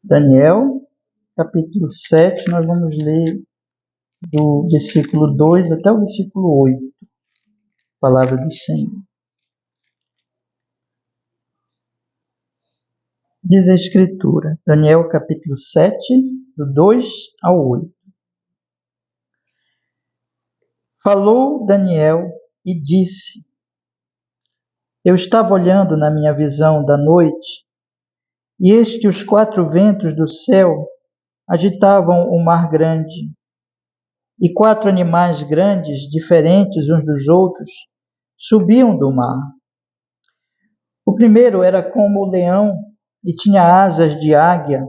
Daniel, capítulo 7, nós vamos ler do versículo 2 até o versículo 8, palavra do Senhor. Diz a Escritura, Daniel capítulo 7, do 2 ao 8. Falou Daniel e disse: Eu estava olhando na minha visão da noite, e eis que os 4 ventos do céu agitavam o mar grande, e 4 animais grandes, diferentes uns dos outros, subiam do mar. O primeiro era como o leão e tinha asas de águia.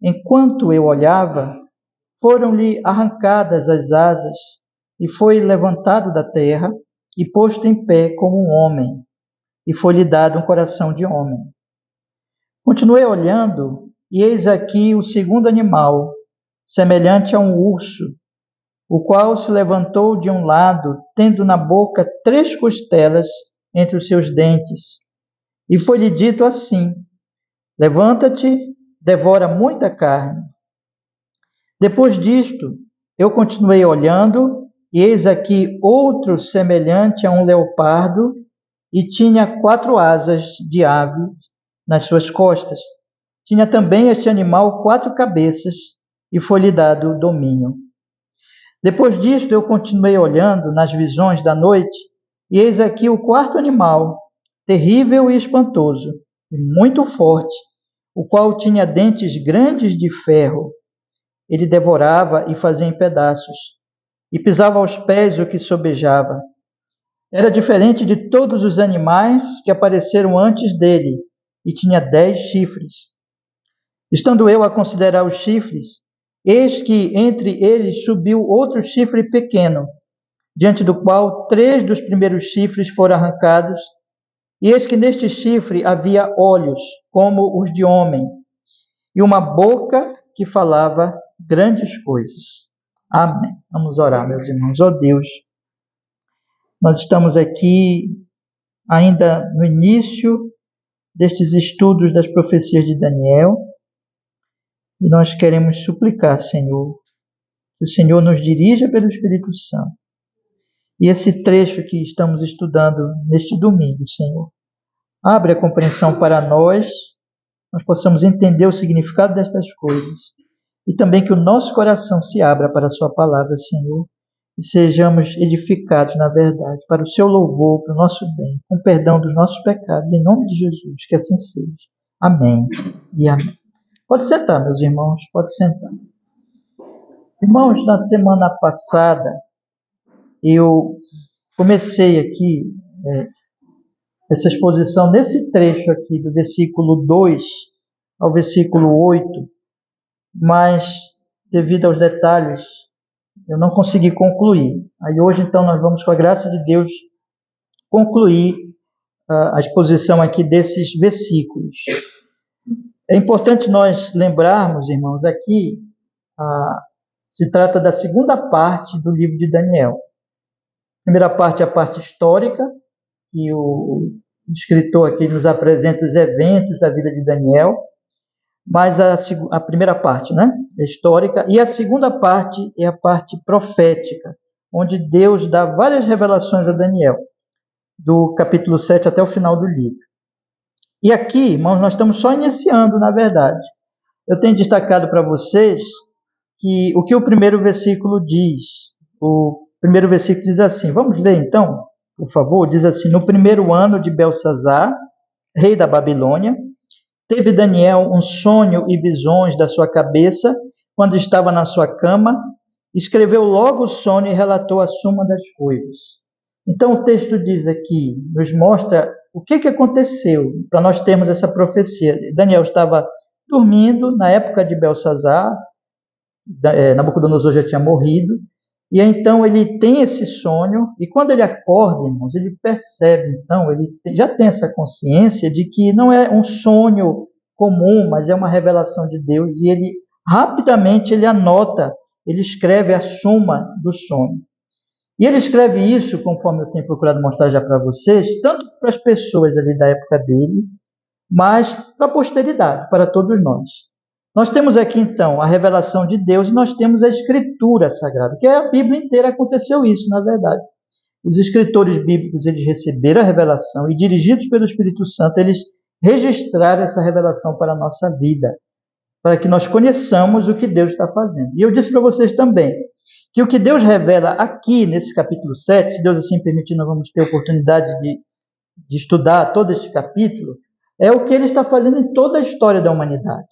Enquanto eu olhava, foram-lhe arrancadas as asas, e foi levantado da terra e posto em pé como um homem, e foi-lhe dado um coração de homem. Continuei olhando, e eis aqui o segundo animal, semelhante a um urso, o qual se levantou de um lado, tendo na boca 3 costelas entre os seus dentes. E foi-lhe dito assim: Levanta-te, devora muita carne. Depois disto, eu continuei olhando, e eis aqui outro semelhante a um leopardo, e tinha 4 asas de ave nas suas costas. Tinha também este animal 4 cabeças, e foi-lhe dado domínio. Depois disto, eu continuei olhando nas visões da noite, e eis aqui o 4º animal, terrível e espantoso, e muito forte, o qual tinha dentes grandes de ferro. Ele devorava e fazia em pedaços, e pisava aos pés o que sobejava. Era diferente de todos os animais que apareceram antes dele, e tinha 10 chifres. Estando eu a considerar os chifres, eis que entre eles subiu outro chifre pequeno, diante do qual 3 dos primeiros chifres foram arrancados, e eis que neste chifre havia olhos, como os de homem, e uma boca que falava grandes coisas. Amém. Vamos orar, meus irmãos. Ó Deus, nós estamos aqui ainda no início destes estudos das profecias de Daniel, e nós queremos suplicar, Senhor, que o Senhor nos dirija pelo Espírito Santo. E esse trecho que estamos estudando neste domingo, Senhor, abre a compreensão para nós possamos entender o significado destas coisas, e também que o nosso coração se abra para a sua palavra, Senhor, e sejamos edificados na verdade, para o seu louvor, para o nosso bem, com perdão dos nossos pecados, em nome de Jesus, que assim seja. Amém e amém. Pode sentar, meus irmãos, pode sentar. Irmãos, na semana passada, eu comecei aqui essa exposição nesse trecho aqui, do versículo 2 ao versículo 8, mas devido aos detalhes, eu não consegui concluir. Aí hoje, então, nós vamos, com a graça de Deus, concluir a exposição aqui desses versículos. É importante nós lembrarmos, irmãos, aqui se trata da segunda parte do livro de Daniel. A primeira parte é a parte histórica, que o escritor aqui nos apresenta os eventos da vida de Daniel, mas a primeira parte, né, é histórica, e a segunda parte é a parte profética, onde Deus dá várias revelações a Daniel, do capítulo 7 até o final do livro. E aqui, irmãos, nós estamos só iniciando, na verdade. Eu tenho destacado para vocês que o que o primeiro versículo diz. O primeiro versículo diz assim, vamos ler então, por favor, diz assim: No primeiro ano de Belsazar, rei da Babilônia, teve Daniel um sonho e visões da sua cabeça, quando estava na sua cama, escreveu logo o sonho e relatou a suma das coisas. Então o texto diz aqui, nos mostra o que aconteceu, para nós termos essa profecia. Daniel estava dormindo na época de Belsazar, Nabucodonosor já tinha morrido, e então ele tem esse sonho, e quando ele acorda, irmãos, ele percebe, então, ele já tem essa consciência de que não é um sonho comum, mas é uma revelação de Deus, e ele rapidamente ele anota, ele escreve a suma do sonho. E ele escreve isso, conforme eu tenho procurado mostrar já para vocês, tanto para as pessoas ali da época dele, mas para a posteridade, para todos nós. Nós temos aqui, então, a revelação de Deus e nós temos a Escritura Sagrada, que é a Bíblia inteira aconteceu isso, na verdade. Os escritores bíblicos, eles receberam a revelação e, dirigidos pelo Espírito Santo, eles registraram essa revelação para a nossa vida, para que nós conheçamos o que Deus está fazendo. E eu disse para vocês também que o que Deus revela aqui nesse capítulo 7, se Deus assim permitir, nós vamos ter a oportunidade de estudar todo este capítulo, é o que ele está fazendo em toda a história da humanidade.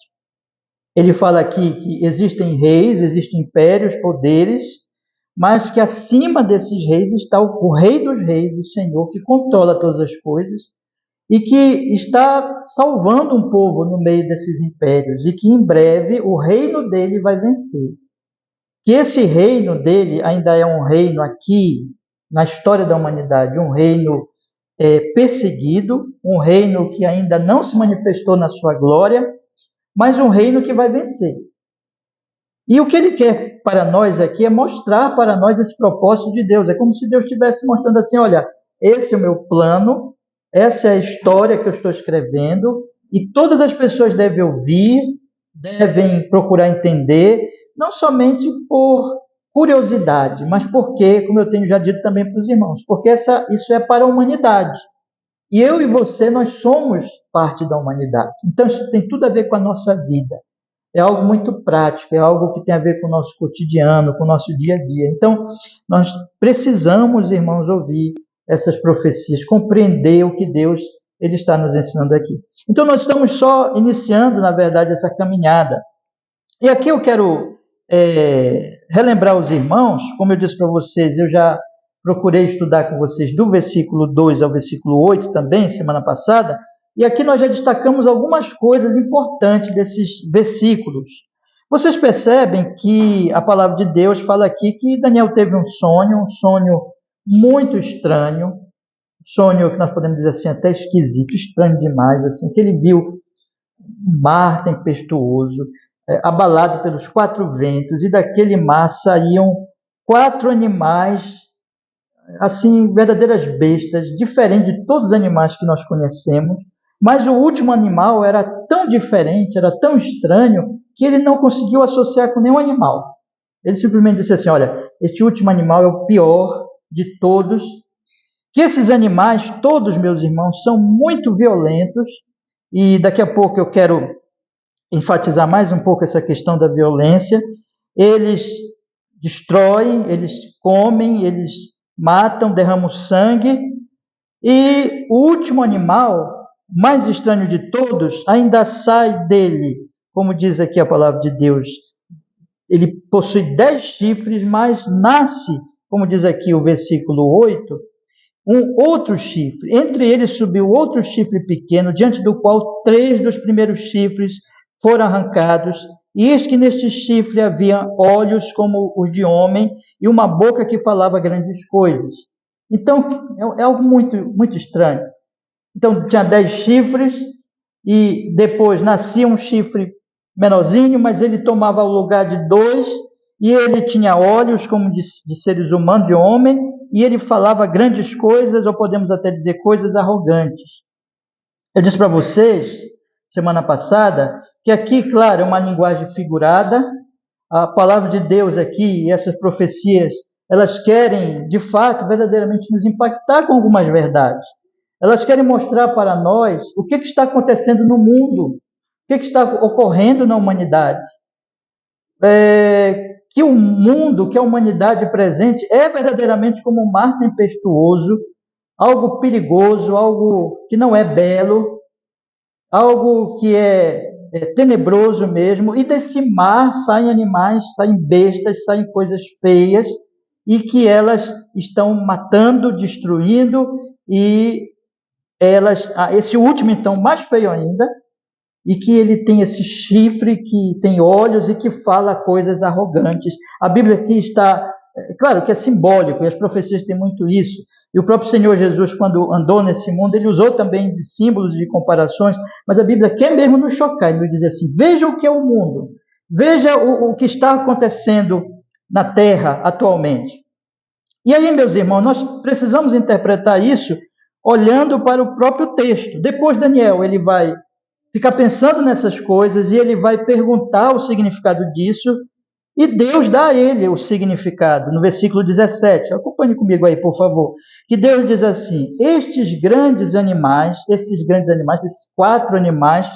Ele fala aqui que existem reis, existem impérios, poderes, mas que acima desses reis está o Rei dos Reis, o Senhor, que controla todas as coisas e que está salvando um povo no meio desses impérios e que em breve o reino dele vai vencer. Que esse reino dele ainda é um reino aqui na história da humanidade, um reino perseguido, um reino que ainda não se manifestou na sua glória, mas um reino que vai vencer. E o que ele quer para nós aqui é mostrar para nós esse propósito de Deus. É como se Deus estivesse mostrando assim, olha, esse é o meu plano, essa é a história que eu estou escrevendo, e todas as pessoas devem ouvir, devem procurar entender, não somente por curiosidade, mas porque, como eu tenho já dito também para os irmãos, porque isso é para a humanidade. E eu e você, nós somos parte da humanidade. Então, isso tem tudo a ver com a nossa vida. É algo muito prático, é algo que tem a ver com o nosso cotidiano, com o nosso dia a dia. Então, nós precisamos, irmãos, ouvir essas profecias, compreender o que Deus ele está nos ensinando aqui. Então, nós estamos só iniciando, na verdade, essa caminhada. E aqui eu quero relembrar os irmãos, como eu disse para vocês, eu já procurei estudar com vocês do versículo 2 ao versículo 8 também, semana passada, e aqui nós já destacamos algumas coisas importantes desses versículos. Vocês percebem que a palavra de Deus fala aqui que Daniel teve um sonho muito estranho, sonho que nós podemos dizer assim, até esquisito, estranho demais, assim, que ele viu um mar tempestuoso, abalado pelos 4 ventos, e daquele mar saíam 4 animais, assim, verdadeiras bestas, diferentes de todos os animais que nós conhecemos, mas o último animal era tão diferente, era tão estranho, que ele não conseguiu associar com nenhum animal. Ele simplesmente disse assim, olha, este último animal é o pior de todos, que esses animais, todos, meus irmãos, são muito violentos, e daqui a pouco eu quero enfatizar mais um pouco essa questão da violência. Eles destroem, eles comem, eles matam, derramam sangue, e o último animal, mais estranho de todos, ainda sai dele, como diz aqui a palavra de Deus, ele possui 10 chifres, mas nasce, como diz aqui o versículo 8, um outro chifre. Entre eles subiu outro chifre pequeno, diante do qual 3 dos primeiros chifres foram arrancados, e eis que neste chifre havia olhos como os de homem, e uma boca que falava grandes coisas. Então, é algo muito, muito estranho. Então, tinha 10 chifres, e depois nascia um chifre menorzinho, mas ele tomava o lugar de 2, e ele tinha olhos como de seres humanos, de homem, e ele falava grandes coisas, ou podemos até dizer coisas arrogantes. Eu disse para vocês, semana passada, que aqui, claro, é uma linguagem figurada, a palavra de Deus aqui, e essas profecias, elas querem, de fato, verdadeiramente nos impactar com algumas verdades. Elas querem mostrar para nós o que está acontecendo no mundo, o que está ocorrendo na humanidade. Que o mundo, que a humanidade presente é verdadeiramente como um mar tempestuoso, algo perigoso, algo que não é belo, algo que é tenebroso mesmo, e desse mar saem animais, saem bestas, saem coisas feias, e que elas estão matando, destruindo, e esse último então, mais feio ainda, e que ele tem esse chifre, que tem olhos e que fala coisas arrogantes. A Bíblia aqui está, claro que é simbólico, e as profecias têm muito isso, e o próprio Senhor Jesus, quando andou nesse mundo, ele usou também de símbolos, de comparações, mas a Bíblia quer mesmo nos chocar, e nos dizer assim, veja o que é o mundo, veja o que está acontecendo na Terra atualmente. E aí, meus irmãos, nós precisamos interpretar isso olhando para o próprio texto. Depois Daniel, ele vai ficar pensando nessas coisas, e ele vai perguntar o significado disso, e Deus dá a ele o significado, no versículo 17. Acompanhe comigo aí, por favor. Que Deus diz assim: esses 4 animais,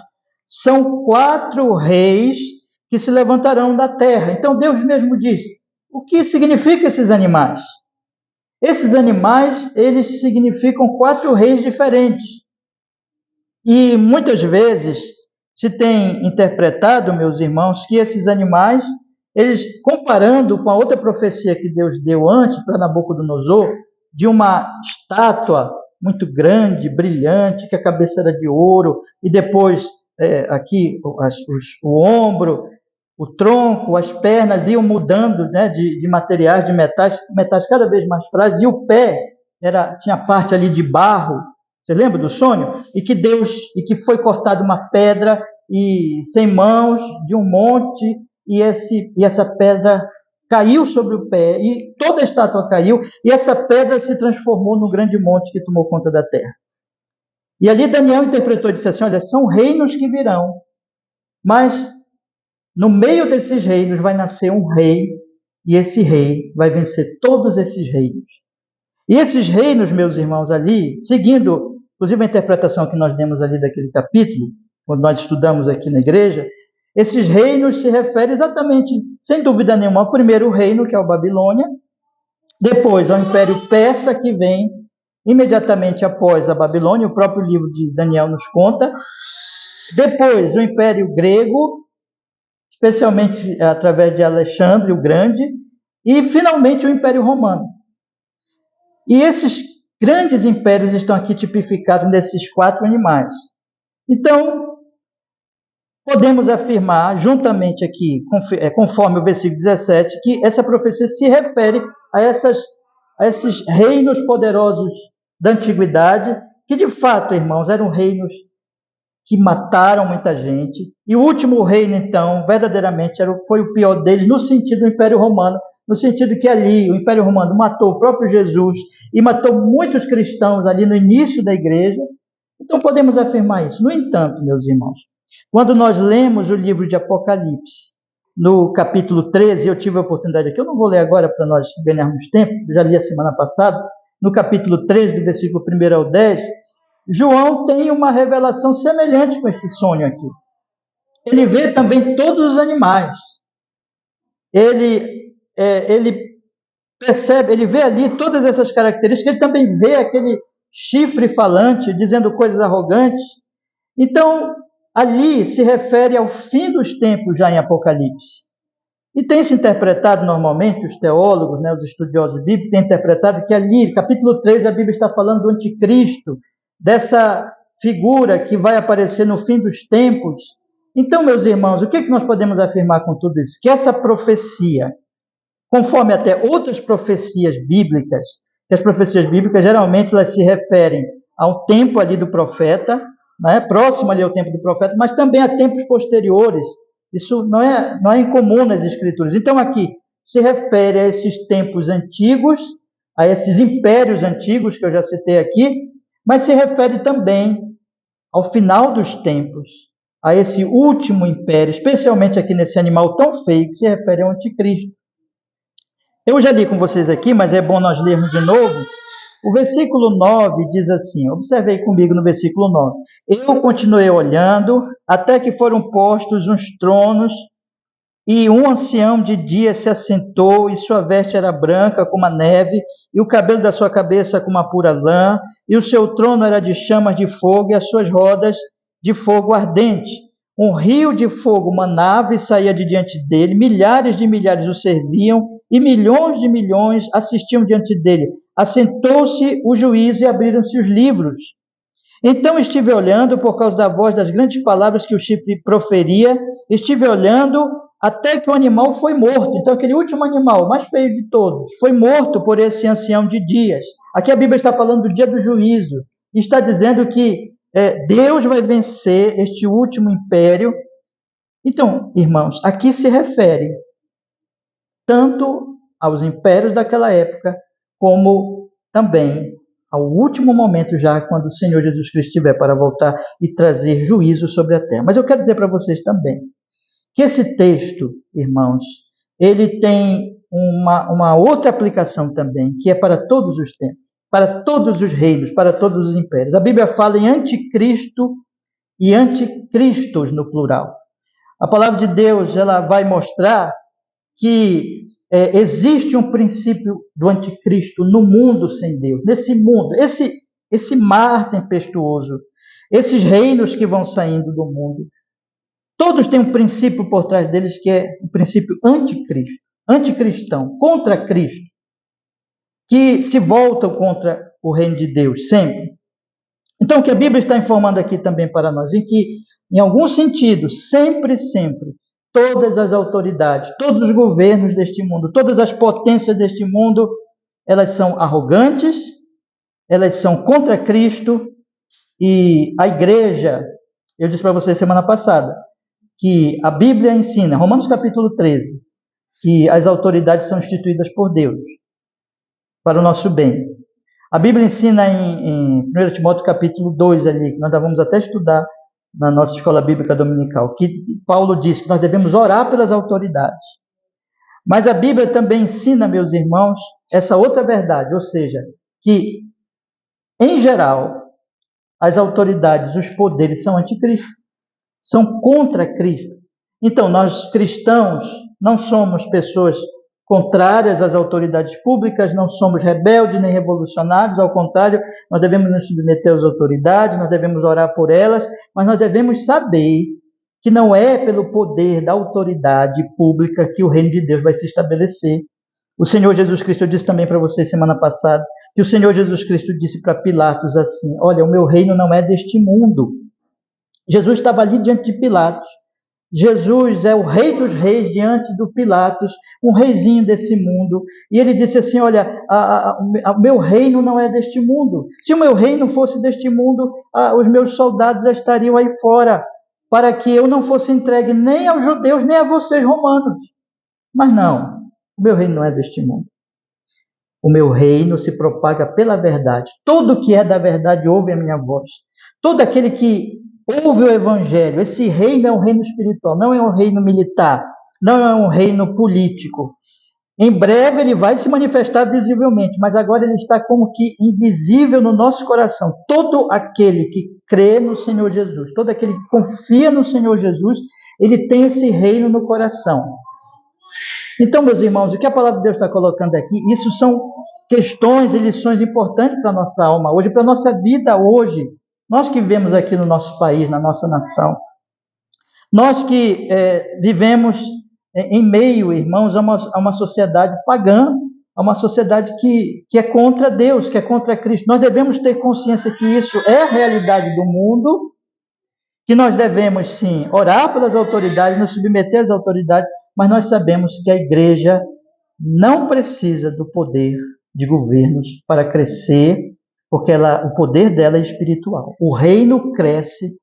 são 4 reis que se levantarão da terra. Então Deus mesmo diz: o que significam esses animais? Esses animais, eles significam 4 reis diferentes. E muitas vezes se tem interpretado, meus irmãos, que esses animais, eles, comparando com a outra profecia que Deus deu antes para Nabucodonosor, de uma estátua muito grande, brilhante, que a cabeça era de ouro, e depois aqui o ombro, o tronco, as pernas iam mudando, né, de materiais, de metais cada vez mais frágeis, e o pé tinha parte ali de barro. Você lembra do sonho? E que foi cortada uma pedra e sem mãos de um monte, e essa pedra caiu sobre o pé, e toda a estátua caiu, e essa pedra se transformou num grande monte que tomou conta da terra. E ali Daniel interpretou e disse assim: olha, são reinos que virão, mas no meio desses reinos vai nascer um rei, e esse rei vai vencer todos esses reinos. E esses reinos, meus irmãos, ali, seguindo, inclusive a interpretação que nós demos ali daquele capítulo, quando nós estudamos aqui na igreja, esses reinos se referem exatamente, sem dúvida nenhuma, ao primeiro reino, que é o Babilônia, depois ao Império Persa, que vem imediatamente após a Babilônia, o próprio livro de Daniel nos conta, depois o Império Grego, especialmente através de Alexandre o Grande, e finalmente o Império Romano. E esses grandes impérios estão aqui tipificados nesses 4 animais. Então, podemos afirmar, juntamente aqui, conforme o versículo 17, que essa profecia se refere a esses reinos poderosos da antiguidade, que de fato, irmãos, eram reinos que mataram muita gente, e o último reino, então, verdadeiramente foi o pior deles, no sentido do Império Romano, no sentido que ali o Império Romano matou o próprio Jesus e matou muitos cristãos ali no início da igreja. Então podemos afirmar isso. No entanto, meus irmãos, quando nós lemos o livro de Apocalipse, no capítulo 13, eu tive a oportunidade aqui, eu não vou ler agora para nós ganharmos tempo, já li a semana passada, no capítulo 13, do versículo 1 ao 10, João tem uma revelação semelhante com esse sonho aqui. Ele vê também todos os animais. Ele percebe, ele vê ali todas essas características, ele também vê aquele chifre falante, dizendo coisas arrogantes. Então, ali se refere ao fim dos tempos já em Apocalipse. E tem se interpretado normalmente, os teólogos, né, os estudiosos bíblicos, têm interpretado que ali, capítulo 3, a Bíblia está falando do anticristo, dessa figura que vai aparecer no fim dos tempos. Então, meus irmãos, o que nós podemos afirmar com tudo isso? Que essa profecia, conforme até outras profecias bíblicas, que as profecias bíblicas geralmente elas se referem ao tempo ali do profeta, né, próximo ali ao tempo do profeta, mas também a tempos posteriores. Isso não é incomum nas Escrituras. Então, aqui se refere a esses tempos antigos, a esses impérios antigos que eu já citei aqui, mas se refere também ao final dos tempos, a esse último império, especialmente aqui nesse animal tão feio que se refere ao anticristo. Eu já li com vocês aqui, mas é bom nós lermos de novo. O versículo 9 diz assim, observei comigo no versículo 9. Eu continuei olhando, até que foram postos uns tronos, e um ancião de dia se assentou, e sua veste era branca como a neve, e o cabelo da sua cabeça como a pura lã, e o seu trono era de chamas de fogo, e as suas rodas de fogo ardente. Um rio de fogo manava e saía de diante dele, milhares de milhares o serviam, e milhões de milhões assistiam diante dele. Assentou-se o juízo e abriram-se os livros. Então estive olhando, por causa da voz das grandes palavras que o chifre proferia, estive olhando até que o animal foi morto. Então aquele último animal, o mais feio de todos, foi morto por esse ancião de dias. Aqui a Bíblia está falando do dia do juízo, e está dizendo que Deus vai vencer este último império. Então, irmãos, aqui se refere tanto aos impérios daquela época, como também ao último momento já, quando o Senhor Jesus Cristo estiver para voltar e trazer juízo sobre a terra. Mas eu quero dizer para vocês também que esse texto, irmãos, ele tem uma outra aplicação também, que é para todos os tempos, para todos os reinos, para todos os impérios. A Bíblia fala em anticristo e anticristos no plural. A palavra de Deus, ela vai mostrar que existe um princípio do anticristo no mundo sem Deus, nesse mundo, esse mar tempestuoso, esses reinos que vão saindo do mundo, todos têm um princípio por trás deles que é o princípio anticristo, anticristão, contra Cristo, que se voltam contra o reino de Deus, sempre. Então, o que a Bíblia está informando aqui também para nós, em que, em algum sentido, sempre, todas as autoridades, todos os governos deste mundo, todas as potências deste mundo, elas são arrogantes, elas são contra Cristo, e a igreja, eu disse para vocês semana passada, que a Bíblia ensina, Romanos capítulo 13, que as autoridades são instituídas por Deus, para o nosso bem. A Bíblia ensina em 1 Timóteo capítulo 2, ali, que nós vamos até estudar na nossa escola bíblica dominical, que Paulo diz que nós devemos orar pelas autoridades. Mas a Bíblia também ensina, meus irmãos, essa outra verdade, ou seja, que, em geral, as autoridades, os poderes são anticristo, são contra Cristo. Então, nós cristãos não somos pessoas contrárias às autoridades públicas, não somos rebeldes nem revolucionários, ao contrário, nós devemos nos submeter às autoridades, nós devemos orar por elas, mas nós devemos saber que não é pelo poder da autoridade pública que o reino de Deus vai se estabelecer. O Senhor Jesus Cristo, eu disse também para vocês semana passada, que o Senhor Jesus Cristo disse para Pilatos assim, olha, o meu reino não é deste mundo. Jesus estava ali diante de Pilatos. Jesus é o rei dos reis diante do Pilatos, um reizinho desse mundo. E ele disse assim, olha, o meu reino não é deste mundo. Se o meu reino fosse deste mundo, os meus soldados já estariam aí fora, para que eu não fosse entregue nem aos judeus, nem a vocês romanos. Mas não, o meu reino não é deste mundo. O meu reino se propaga pela verdade. Todo que é da verdade ouve a minha voz. Todo aquele que ouve o evangelho, esse reino é um reino espiritual, não é um reino militar, não é um reino político. Em breve ele vai se manifestar visivelmente, mas agora ele está como que invisível no nosso coração. Todo aquele que crê no Senhor Jesus, todo aquele que confia no Senhor Jesus, ele tem esse reino no coração. Então, meus irmãos, o que a palavra de Deus está colocando aqui, isso são questões e lições importantes para a nossa alma hoje, para a nossa vida hoje. Nós que vivemos aqui no nosso país, na nossa nação, nós que vivemos em meio, irmãos, a uma sociedade pagã, a uma sociedade que é contra Deus, que é contra Cristo. Nós devemos ter consciência que isso é a realidade do mundo, que nós devemos, sim, orar pelas autoridades, nos submeter às autoridades, mas nós sabemos que a igreja não precisa do poder de governos para crescer, porque o poder dela é espiritual. O reino cresce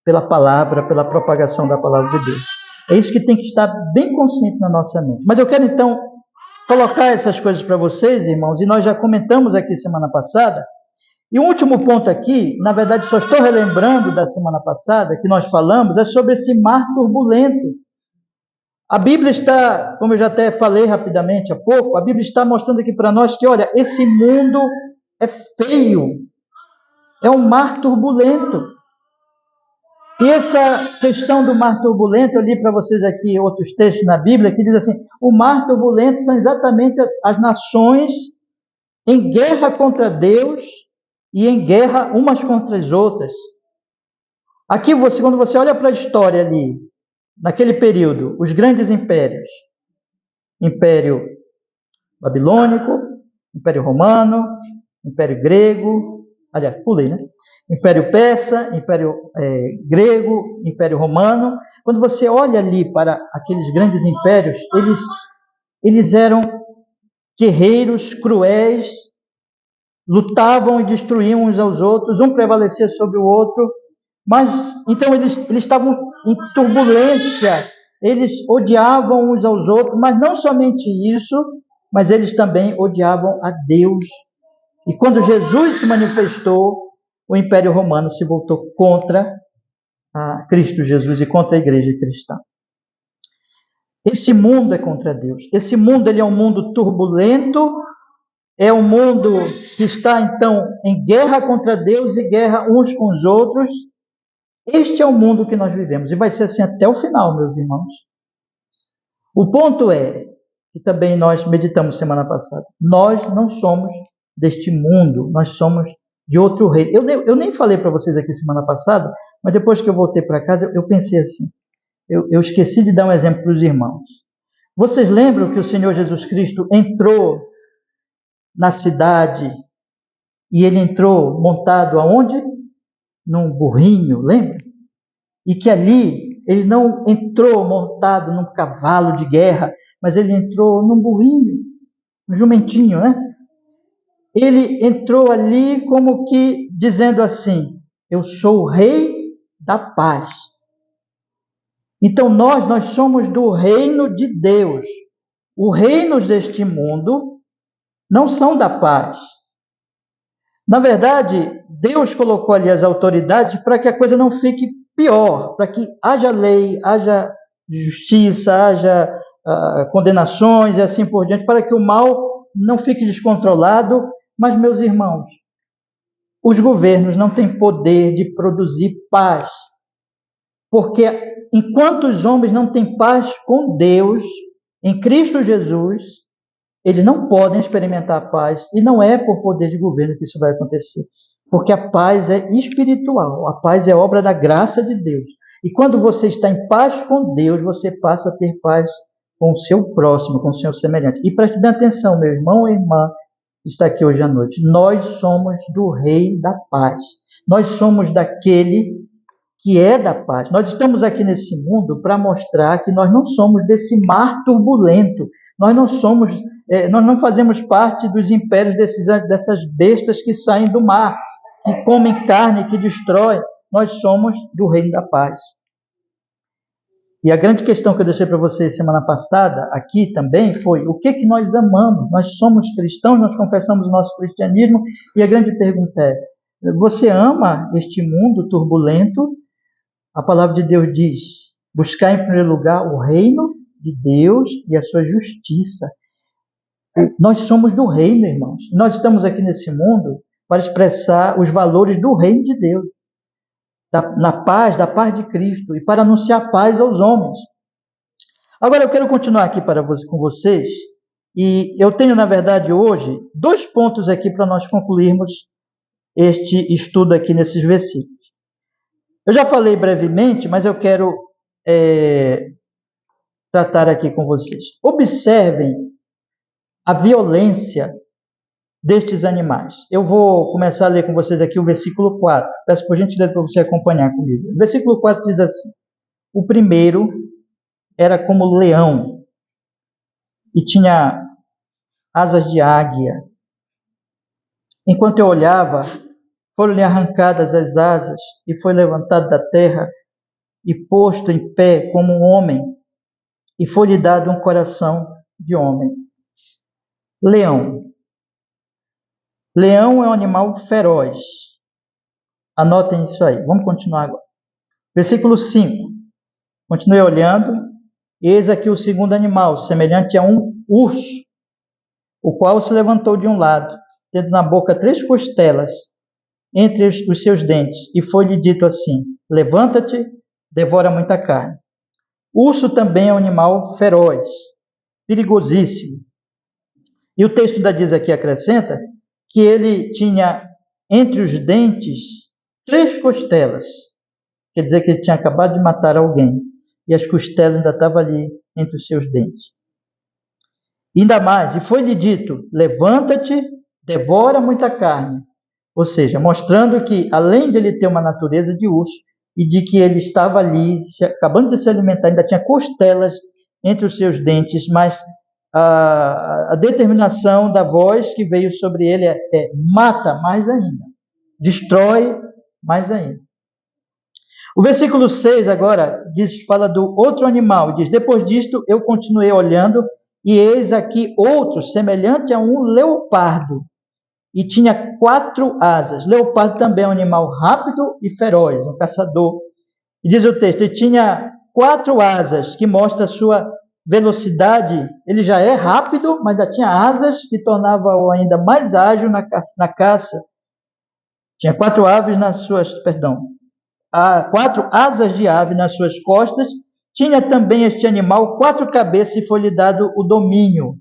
pela palavra, pela propagação da palavra de Deus. É isso que tem que estar bem consciente na nossa mente. Mas eu quero, então, colocar essas coisas para vocês, irmãos, e nós já comentamos aqui semana passada. E o último ponto aqui, na verdade, só estou relembrando da semana passada, que nós falamos, é sobre esse mar turbulento. A Bíblia está, como eu já até falei rapidamente há pouco, a Bíblia está mostrando aqui para nós que, olha, esse mundo é feio, é um mar turbulento. E essa questão do mar turbulento, eu li para vocês aqui outros textos na Bíblia que diz assim, o mar turbulento são exatamente as nações em guerra contra Deus e em guerra umas contra as outras. Aqui, quando você olha para a história ali, naquele período, os grandes impérios, Império Babilônico, Império Romano, Império Grego, aliás, pulei, né? Império Persa, Império Grego, Império Romano. Quando você olha ali para aqueles grandes impérios, eles eram guerreiros, cruéis, lutavam e destruíam uns aos outros, um prevalecia sobre o outro, mas então eles estavam em turbulência, eles odiavam uns aos outros, mas não somente isso, mas eles também odiavam a Deus. E quando Jesus se manifestou, o Império Romano se voltou contra a Cristo Jesus e contra a igreja cristã. Esse mundo é contra Deus. Esse mundo ele é um mundo turbulento, é um mundo que está, então, em guerra contra Deus e guerra uns com os outros. Este é o mundo que nós vivemos e vai ser assim até o final, meus irmãos. O ponto é, que também nós meditamos semana passada, nós não somos deste mundo, nós somos de outro reino. Eu nem falei para vocês aqui semana passada, mas depois que eu voltei para casa, eu pensei assim, eu esqueci de dar um exemplo para os irmãos. Vocês lembram que o Senhor Jesus Cristo entrou na cidade e ele entrou montado aonde? Num burrinho, lembra? E que ali ele não entrou montado num cavalo de guerra, mas ele entrou num burrinho, um jumentinho, né? Ele entrou ali como que dizendo assim, eu sou o rei da paz. Então nós somos do reino de Deus. Os reinos deste mundo não são da paz. Na verdade, Deus colocou ali as autoridades para que a coisa não fique pior, para que haja lei, haja justiça, haja condenações e assim por diante, para que o mal não fique descontrolado. Mas, meus irmãos, os governos não têm poder de produzir paz, porque enquanto os homens não têm paz com Deus, em Cristo Jesus, eles não podem experimentar a paz, e não é por poder de governo que isso vai acontecer, porque a paz é espiritual, a paz é obra da graça de Deus. E quando você está em paz com Deus, você passa a ter paz com o seu próximo, com o seu semelhante. E preste bem atenção, meu irmão e irmã, que está aqui hoje à noite, nós somos do Rei da Paz, nós somos daquele que é da paz. Nós estamos aqui nesse mundo para mostrar que nós não somos desse mar turbulento, nós não fazemos parte dos impérios dessas bestas que saem do mar, que comem carne, que destroem. Nós somos do reino da paz. E a grande questão que eu deixei para vocês semana passada, aqui também, foi o que nós amamos? Nós somos cristãos, nós confessamos o nosso cristianismo, e a grande pergunta é, você ama este mundo turbulento? A palavra de Deus diz, buscar em primeiro lugar o reino de Deus e a sua justiça. Nós somos do reino, irmãos. Nós estamos aqui nesse mundo para expressar os valores do reino de Deus, da paz de Cristo, e para anunciar paz aos homens. Agora eu quero continuar aqui com vocês, e eu tenho, na verdade, hoje, 2 pontos aqui para nós concluirmos este estudo aqui nesses versículos. Eu já falei brevemente, mas eu quero tratar aqui com vocês. Observem a violência destes animais. Eu vou começar a ler com vocês aqui o versículo 4. Peço por gentileza para você acompanhar comigo. O versículo 4 diz assim, o primeiro era como leão e tinha asas de águia. Enquanto eu olhava, foram-lhe arrancadas as asas e foi levantado da terra e posto em pé como um homem, e foi-lhe dado um coração de homem. Leão. Leão é um animal feroz. Anotem isso aí. Vamos continuar agora. Versículo 5. Continue olhando. Eis aqui o segundo animal, semelhante a um urso, o qual se levantou de um lado, tendo na boca 3 costelas entre os seus dentes, e foi-lhe dito assim, levanta-te, devora muita carne. Urso também é um animal feroz, perigosíssimo. E o texto da diz aqui, acrescenta, que ele tinha entre os dentes 3 costelas. Quer dizer que ele tinha acabado de matar alguém, e as costelas ainda estavam ali entre os seus dentes. Ainda mais, e foi-lhe dito, levanta-te, devora muita carne. Ou seja, mostrando que, além de ele ter uma natureza de urso, e de que ele estava ali, acabando de se alimentar, ainda tinha costelas entre os seus dentes, mas a determinação da voz que veio sobre ele é mata mais ainda, destrói mais ainda. O versículo 6 agora fala do outro animal, diz, depois disto eu continuei olhando, e eis aqui outro, semelhante a um leopardo, e tinha 4 asas. Leopardo também é um animal rápido e feroz, um caçador. E diz o texto, ele tinha 4 asas, que mostra a sua velocidade. Ele já é rápido, mas ainda tinha asas que tornavam ainda mais ágil na caça. Tinha 4 aves nas suas, 4 asas de ave nas suas costas. Tinha também este animal 4 cabeças e foi-lhe dado o domínio.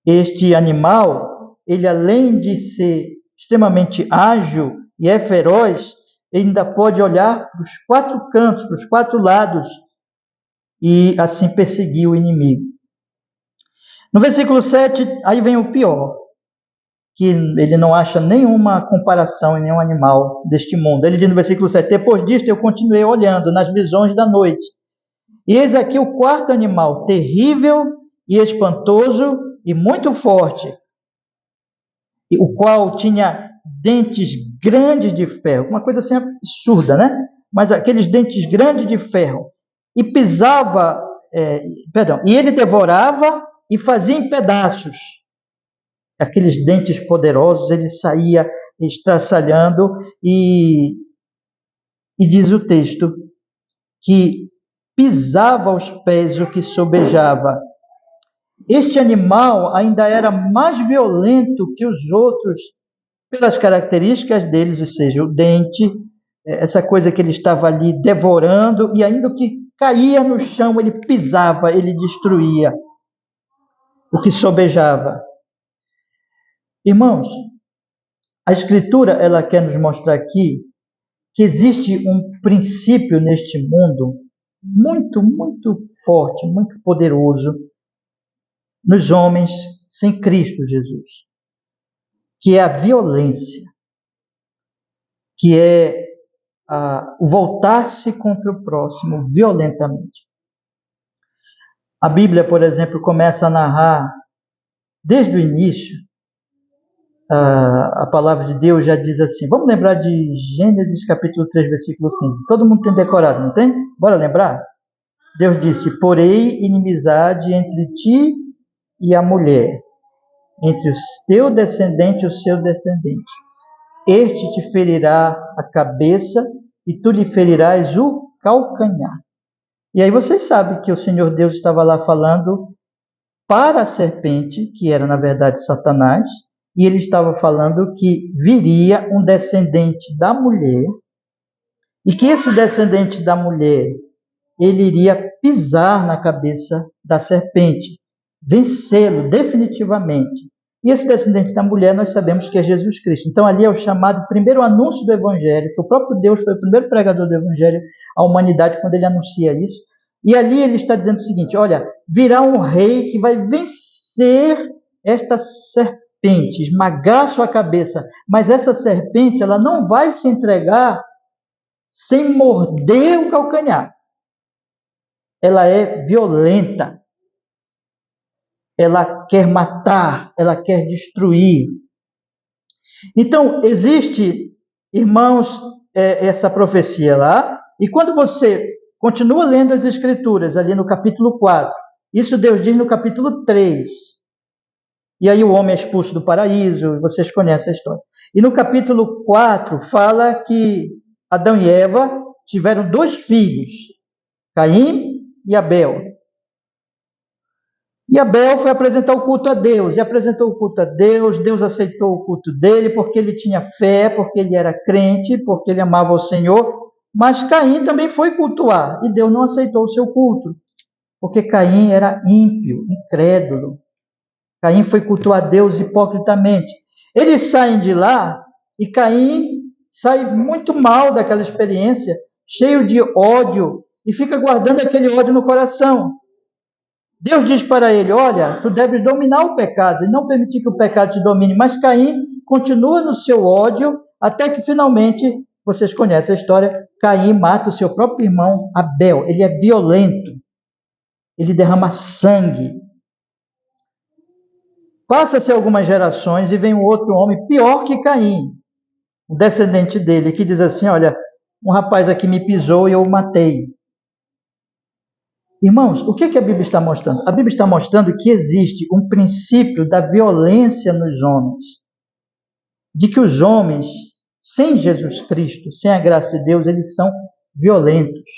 Este animal, ele além de ser extremamente ágil e é feroz, ele ainda pode olhar para os 4 cantos, para os 4 lados e assim perseguir o inimigo. No versículo 7, aí vem o pior, que ele não acha nenhuma comparação em nenhum animal deste mundo. Ele diz no versículo 7, depois disto eu continuei olhando nas visões da noite, e eis aqui o 4º animal, terrível e espantoso e muito forte, o qual tinha dentes grandes de ferro, uma coisa assim absurda, né? Mas aqueles dentes grandes de ferro, e pisava, e ele devorava e fazia em pedaços. Aqueles dentes poderosos, ele saía estraçalhando e diz o texto que pisava aos pés o que sobejava. Este animal ainda era mais violento que os outros pelas características deles, ou seja, o dente, essa coisa que ele estava ali devorando, e ainda o que caía no chão, ele pisava, ele destruía o que sobejava. Irmãos, a Escritura, ela quer nos mostrar aqui que existe um princípio neste mundo muito, muito forte, muito poderoso nos homens sem Cristo Jesus, que é a violência, que é o voltar-se contra o próximo violentamente. A Bíblia, por exemplo, começa a narrar, desde o início, a palavra de Deus já diz assim, vamos lembrar de Gênesis capítulo 3, versículo 15. Todo mundo tem decorado, não tem? Bora lembrar? Deus disse, porém inimizade entre ti e a mulher, entre o teu descendente e o seu descendente. Este te ferirá a cabeça e tu lhe ferirás o calcanhar. E aí vocês sabem que o Senhor Deus estava lá falando para a serpente, que era na verdade Satanás, e ele estava falando que viria um descendente da mulher, e que esse descendente da mulher, ele iria pisar na cabeça da serpente, vencê-lo definitivamente. E esse descendente da mulher, nós sabemos que é Jesus Cristo. Então, ali é o chamado primeiro anúncio do Evangelho, que o próprio Deus foi o primeiro pregador do Evangelho à humanidade quando ele anuncia isso. E ali ele está dizendo o seguinte, olha, virá um rei que vai vencer esta serpente, esmagar sua cabeça, mas essa serpente, ela não vai se entregar sem morder o calcanhar. Ela é violenta, ela quer matar, ela quer destruir. Então, existe, irmãos, essa profecia lá, e quando você continua lendo as Escrituras, ali no capítulo 4, isso Deus diz no capítulo 3, e aí o homem é expulso do paraíso, vocês conhecem a história. E no capítulo 4 fala que Adão e Eva tiveram 2 filhos, Caim e Abel. E Abel foi apresentar o culto a Deus, e apresentou o culto a Deus, Deus aceitou o culto dele, porque ele tinha fé, porque ele era crente, porque ele amava o Senhor, mas Caim também foi cultuar, e Deus não aceitou o seu culto, porque Caim era ímpio, incrédulo. Caim foi cultuar a Deus hipocritamente. Eles saem de lá, e Caim sai muito mal daquela experiência, cheio de ódio, e fica guardando aquele ódio no coração. Deus diz para ele, olha, tu deves dominar o pecado e não permitir que o pecado te domine. Mas Caim continua no seu ódio até que finalmente, vocês conhecem a história, Caim mata o seu próprio irmão Abel. Ele é violento, ele derrama sangue. Passa-se algumas gerações e vem um outro homem pior que Caim, um descendente dele, que diz assim, olha, um rapaz aqui me pisou e eu o matei. Irmãos, o que a Bíblia está mostrando? A Bíblia está mostrando que existe um princípio da violência nos homens. de que os homens, sem Jesus Cristo, sem a graça de Deus, eles são violentos.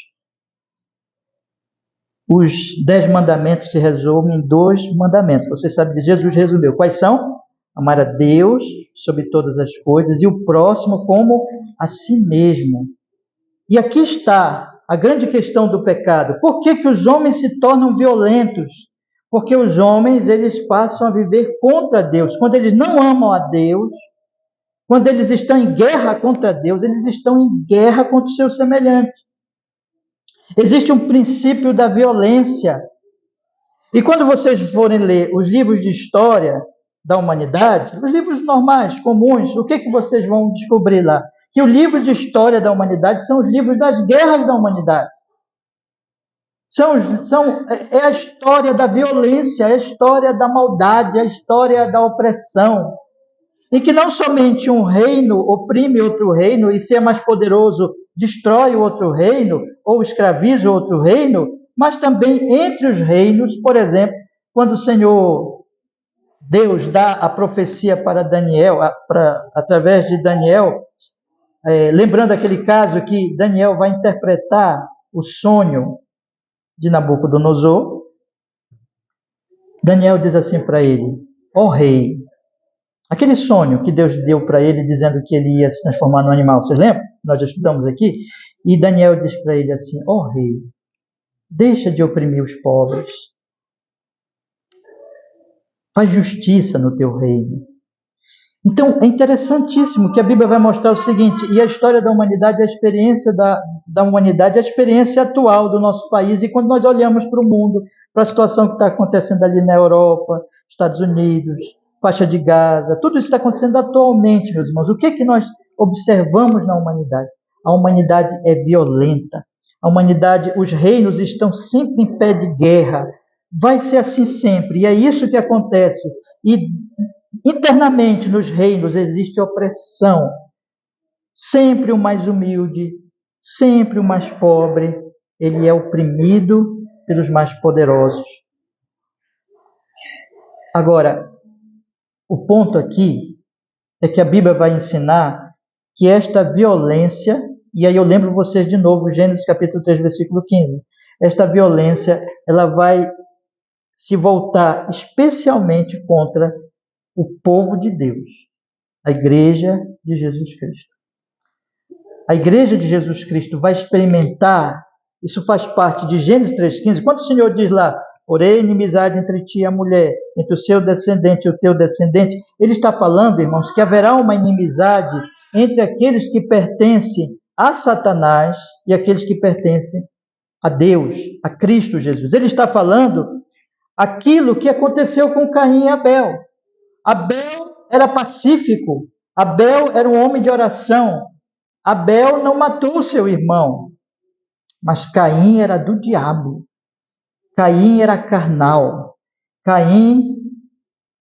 Os 10 mandamentos se resumem em 2 mandamentos. Você sabe que Jesus resumiu. Quais são? Amar a Deus sobre todas as coisas e o próximo como a si mesmo. E aqui está a grande questão do pecado. Por que os homens se tornam violentos? Porque os homens, eles passam a viver contra Deus. Quando eles não amam a Deus, quando eles estão em guerra contra Deus, eles estão em guerra contra os seus semelhantes. Existe um princípio da violência. E quando vocês forem ler os livros de história da humanidade, os livros normais, comuns, o que vocês vão descobrir lá? Que o livro de história da humanidade são os livros das guerras da humanidade. É a história da violência, é a história da maldade, é a história da opressão. E que não somente um reino oprime outro reino e se é mais poderoso destrói o outro reino ou escraviza o outro reino, mas também entre os reinos, por exemplo, quando o Senhor Deus dá a profecia para Daniel, através de Daniel, lembrando aquele caso que Daniel vai interpretar o sonho de Nabucodonosor, Daniel diz assim para ele: ó rei, aquele sonho que Deus deu para ele, dizendo que ele ia se transformar num animal, vocês lembram? Nós já estudamos aqui. E Daniel diz para ele assim: ó rei, deixa de oprimir os pobres, faz justiça no teu reino. Então, é interessantíssimo que a Bíblia vai mostrar o seguinte, e a história da humanidade, a experiência da humanidade, a experiência atual do nosso país, e quando nós olhamos para o mundo, para a situação que está acontecendo ali na Europa, Estados Unidos, faixa de Gaza, tudo isso está acontecendo atualmente, meus irmãos. O que nós observamos na humanidade? A humanidade é violenta. A humanidade, os reinos estão sempre em pé de guerra. Vai ser assim sempre, e é isso que acontece. E internamente nos reinos existe opressão. Sempre o mais humilde, sempre o mais pobre, ele é oprimido pelos mais poderosos. Agora, o ponto aqui é que a Bíblia vai ensinar que esta violência, e aí eu lembro vocês de novo, Gênesis capítulo 3, versículo 15, esta violência, ela vai se voltar especialmente contra o povo de Deus, a igreja de Jesus Cristo. A igreja de Jesus Cristo vai experimentar, isso faz parte de Gênesis 3,15, quando o Senhor diz lá, porém inimizade entre ti e a mulher, entre o seu descendente e o teu descendente, ele está falando, irmãos, que haverá uma inimizade entre aqueles que pertencem a Satanás e aqueles que pertencem a Deus, a Cristo Jesus. Ele está falando aquilo que aconteceu com Caim e Abel. Abel era pacífico, Abel era um homem de oração, Abel não matou o seu irmão, mas Caim era do diabo, Caim era carnal, Caim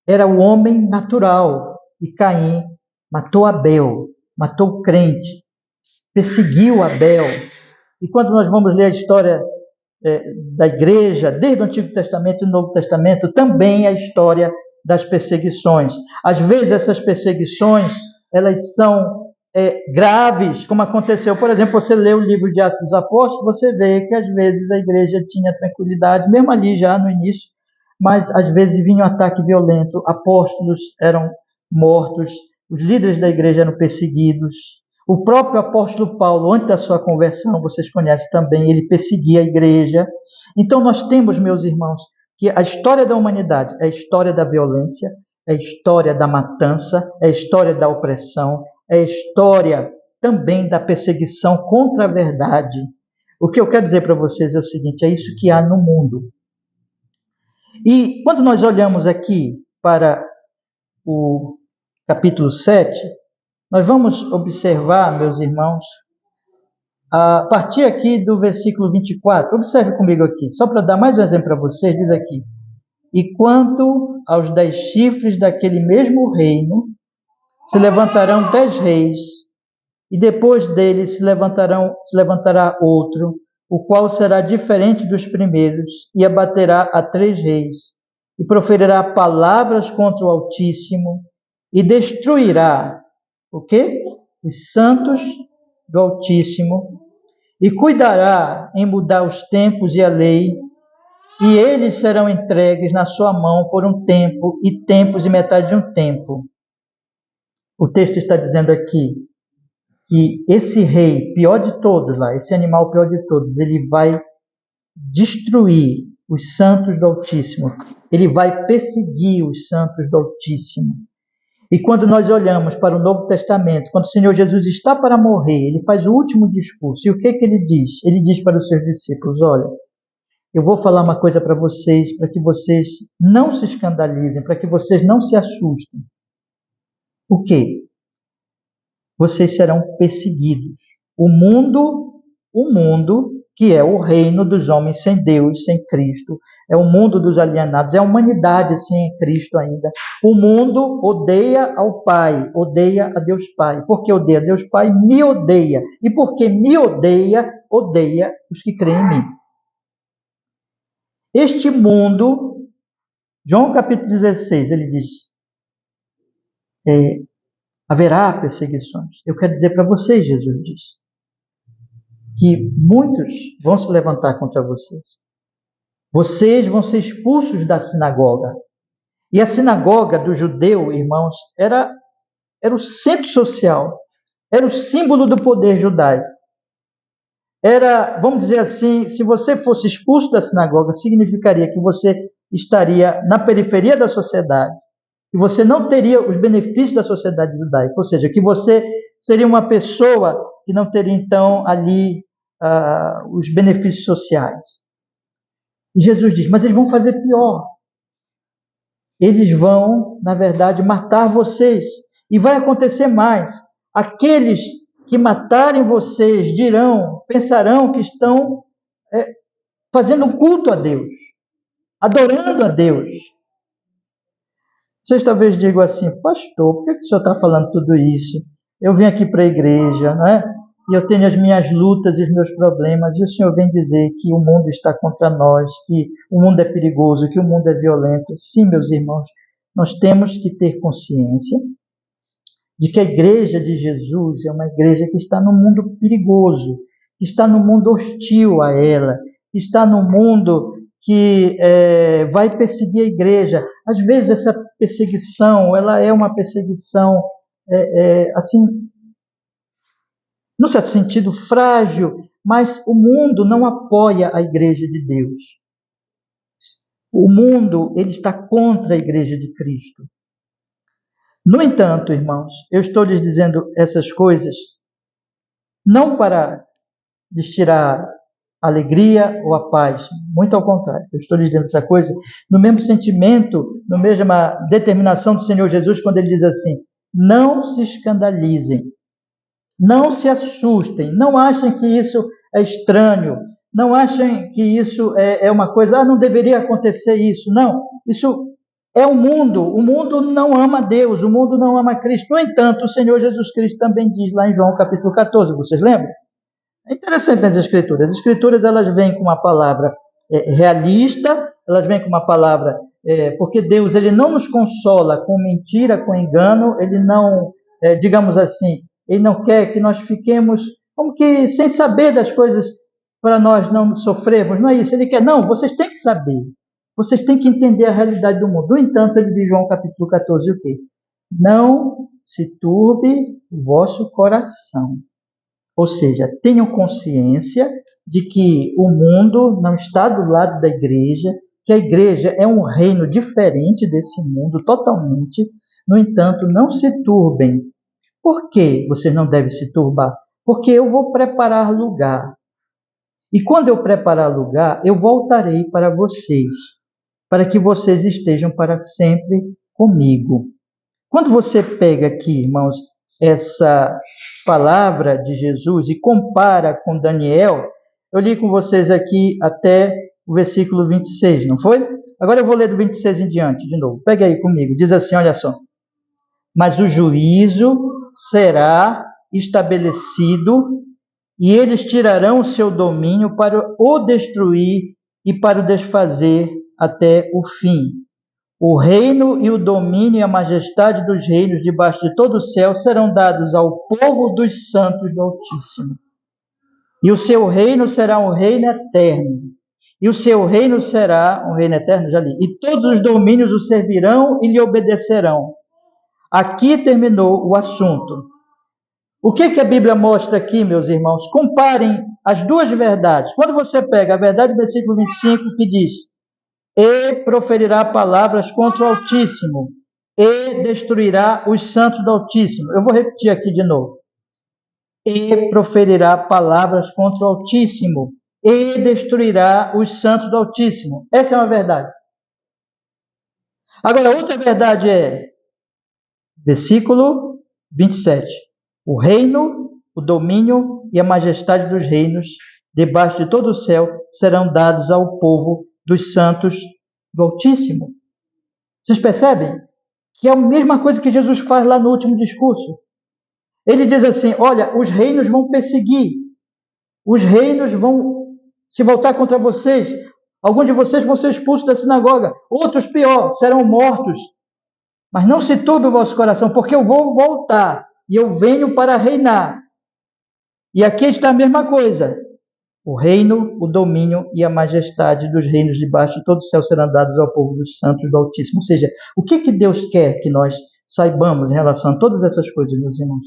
era o homem natural, e Caim matou Abel, matou o crente, perseguiu Abel. E quando nós vamos ler a história da igreja, desde o Antigo Testamento e o Novo Testamento, também a história das perseguições. Às vezes essas perseguições, elas são graves, como aconteceu, por exemplo, você lê o livro de Atos dos Apóstolos, você vê que às vezes a igreja tinha tranquilidade, mesmo ali já no início, mas às vezes vinha um ataque violento, apóstolos eram mortos, os líderes da igreja eram perseguidos. O próprio apóstolo Paulo, antes da sua conversão, vocês conhecem também, ele perseguia a igreja. Então nós temos, meus irmãos, que a história da humanidade é a história da violência, é a história da matança, é a história da opressão, é a história também da perseguição contra a verdade. O que eu quero dizer para vocês é o seguinte, é isso que há no mundo. E quando nós olhamos aqui para o capítulo 7, nós vamos observar, meus irmãos, a partir aqui do versículo 24, observe comigo aqui, só para dar mais um exemplo para vocês, diz aqui, e quanto aos 10 chifres daquele mesmo reino, se levantarão 10 reis, e depois deles se levantará outro, o qual será diferente dos primeiros, e abaterá a 3 reis, e proferirá palavras contra o Altíssimo, e destruirá o quê? Os santos do Altíssimo, e cuidará em mudar os tempos e a lei, e eles serão entregues na sua mão por um tempo, e tempos e metade de um tempo. O texto está dizendo aqui que esse rei, pior de todos lá, esse animal pior de todos, ele vai destruir os santos do Altíssimo. Ele vai perseguir os santos do Altíssimo. E quando nós olhamos para o Novo Testamento, quando o Senhor Jesus está para morrer, ele faz o último discurso. E o que ele diz? Ele diz para os seus discípulos: olha, eu vou falar uma coisa para vocês vocês não se escandalizem, para que vocês não se assustem. O quê? Vocês serão perseguidos. O mundo, que é o reino dos homens sem Deus, sem Cristo, é o mundo dos alienados, é a humanidade sem Cristo ainda. O mundo odeia ao Pai, odeia a Deus Pai. Porque odeia a Deus Pai, me odeia. E porque me odeia, odeia os que creem em mim. Este mundo, João capítulo 16, ele diz, haverá perseguições. Eu quero dizer para vocês, Jesus diz, que muitos vão se levantar contra vocês. Vocês vão ser expulsos da sinagoga. E a sinagoga do judeu, irmãos, era o centro social, era o símbolo do poder judaico. Era, vamos dizer assim, se você fosse expulso da sinagoga, significaria que você estaria na periferia da sociedade, que você não teria os benefícios da sociedade judaica, ou seja, que você seria uma pessoa que não teria, então, ali os benefícios sociais. E Jesus diz, mas eles vão fazer pior. Eles vão, na verdade, matar vocês. E vai acontecer mais. Aqueles que matarem vocês pensarão que estão fazendo um culto a Deus, adorando a Deus. Vocês talvez digam assim, pastor, por que o senhor está falando tudo isso? Eu vim aqui para a igreja, né? E eu tenho as minhas lutas e os meus problemas, e o senhor vem dizer que o mundo está contra nós, que o mundo é perigoso, que o mundo é violento. Sim, meus irmãos, nós temos que ter consciência de que a igreja de Jesus é uma igreja que está no mundo perigoso, que está no mundo hostil a ela, que está no mundo que vai perseguir a igreja. Às vezes essa perseguição, ela é uma perseguição, assim, no certo sentido, frágil, mas o mundo não apoia a igreja de Deus. O mundo, ele está contra a igreja de Cristo. No entanto, irmãos, eu estou lhes dizendo essas coisas não para lhes tirar a alegria ou a paz, muito ao contrário. Eu estou lhes dizendo essa coisa no mesmo sentimento, na mesma determinação do Senhor Jesus, quando ele diz assim, não se escandalizem, não se assustem, não achem que isso é estranho, não achem que isso é uma coisa, não deveria acontecer isso. Não, isso é o mundo não ama Deus, o mundo não ama Cristo. No entanto, o Senhor Jesus Cristo também diz lá em João capítulo 14, vocês lembram? É interessante as Escrituras elas vêm com uma palavra realista, elas vêm com uma palavra, porque Deus ele não nos consola com mentira, com engano, ele não, digamos assim, ele não quer que nós fiquemos como que sem saber das coisas para nós não sofrermos, não é isso, ele quer, não, vocês têm que saber, vocês têm que entender a realidade do mundo. No entanto, ele diz João capítulo 14, o quê? Não se turbe o vosso coração. Ou seja, tenham consciência de que o mundo não está do lado da igreja, que a igreja é um reino diferente desse mundo, totalmente. No entanto, não se turbem. Por que vocês não devem se turbar? Porque eu vou preparar lugar. E quando eu preparar lugar, eu voltarei para vocês, para que vocês estejam para sempre comigo. Quando você pega aqui, irmãos, essa palavra de Jesus e compara com Daniel, eu li com vocês aqui até o versículo 26, não foi? Agora eu vou ler do 26 em diante de novo. Pega aí comigo, diz assim, olha só. Mas o juízo será estabelecido e eles tirarão o seu domínio para o destruir e para o desfazer até o fim. O reino e o domínio e a majestade dos reinos debaixo de todo o céu serão dados ao povo dos santos do Altíssimo. E o seu reino será um reino eterno. E o seu reino será um reino eterno, já li. E todos os domínios o servirão e lhe obedecerão. Aqui terminou o assunto. O que a Bíblia mostra aqui, meus irmãos? Comparem as duas verdades. Quando você pega a verdade do versículo 25, que diz: e proferirá palavras contra o Altíssimo, e destruirá os santos do Altíssimo. Eu vou repetir aqui de novo. E proferirá palavras contra o Altíssimo, e destruirá os santos do Altíssimo. Essa é uma verdade. Agora, outra verdade é, versículo 27. O reino, o domínio e a majestade dos reinos, debaixo de todo o céu, serão dados ao povo dos santos do Altíssimo. Vocês percebem? Que é a mesma coisa que Jesus faz lá no último discurso. Ele diz assim, olha, os reinos vão perseguir, os reinos vão se voltar contra vocês, alguns de vocês vão ser expulsos da sinagoga, outros pior, serão mortos. Mas não se turbe o vosso coração, porque eu vou voltar e eu venho para reinar. E aqui está a mesma coisa. O reino, o domínio e a majestade dos reinos debaixo de todo o céu serão dados ao povo dos santos do Altíssimo. Ou seja, o que Deus quer que nós saibamos em relação a todas essas coisas, meus irmãos?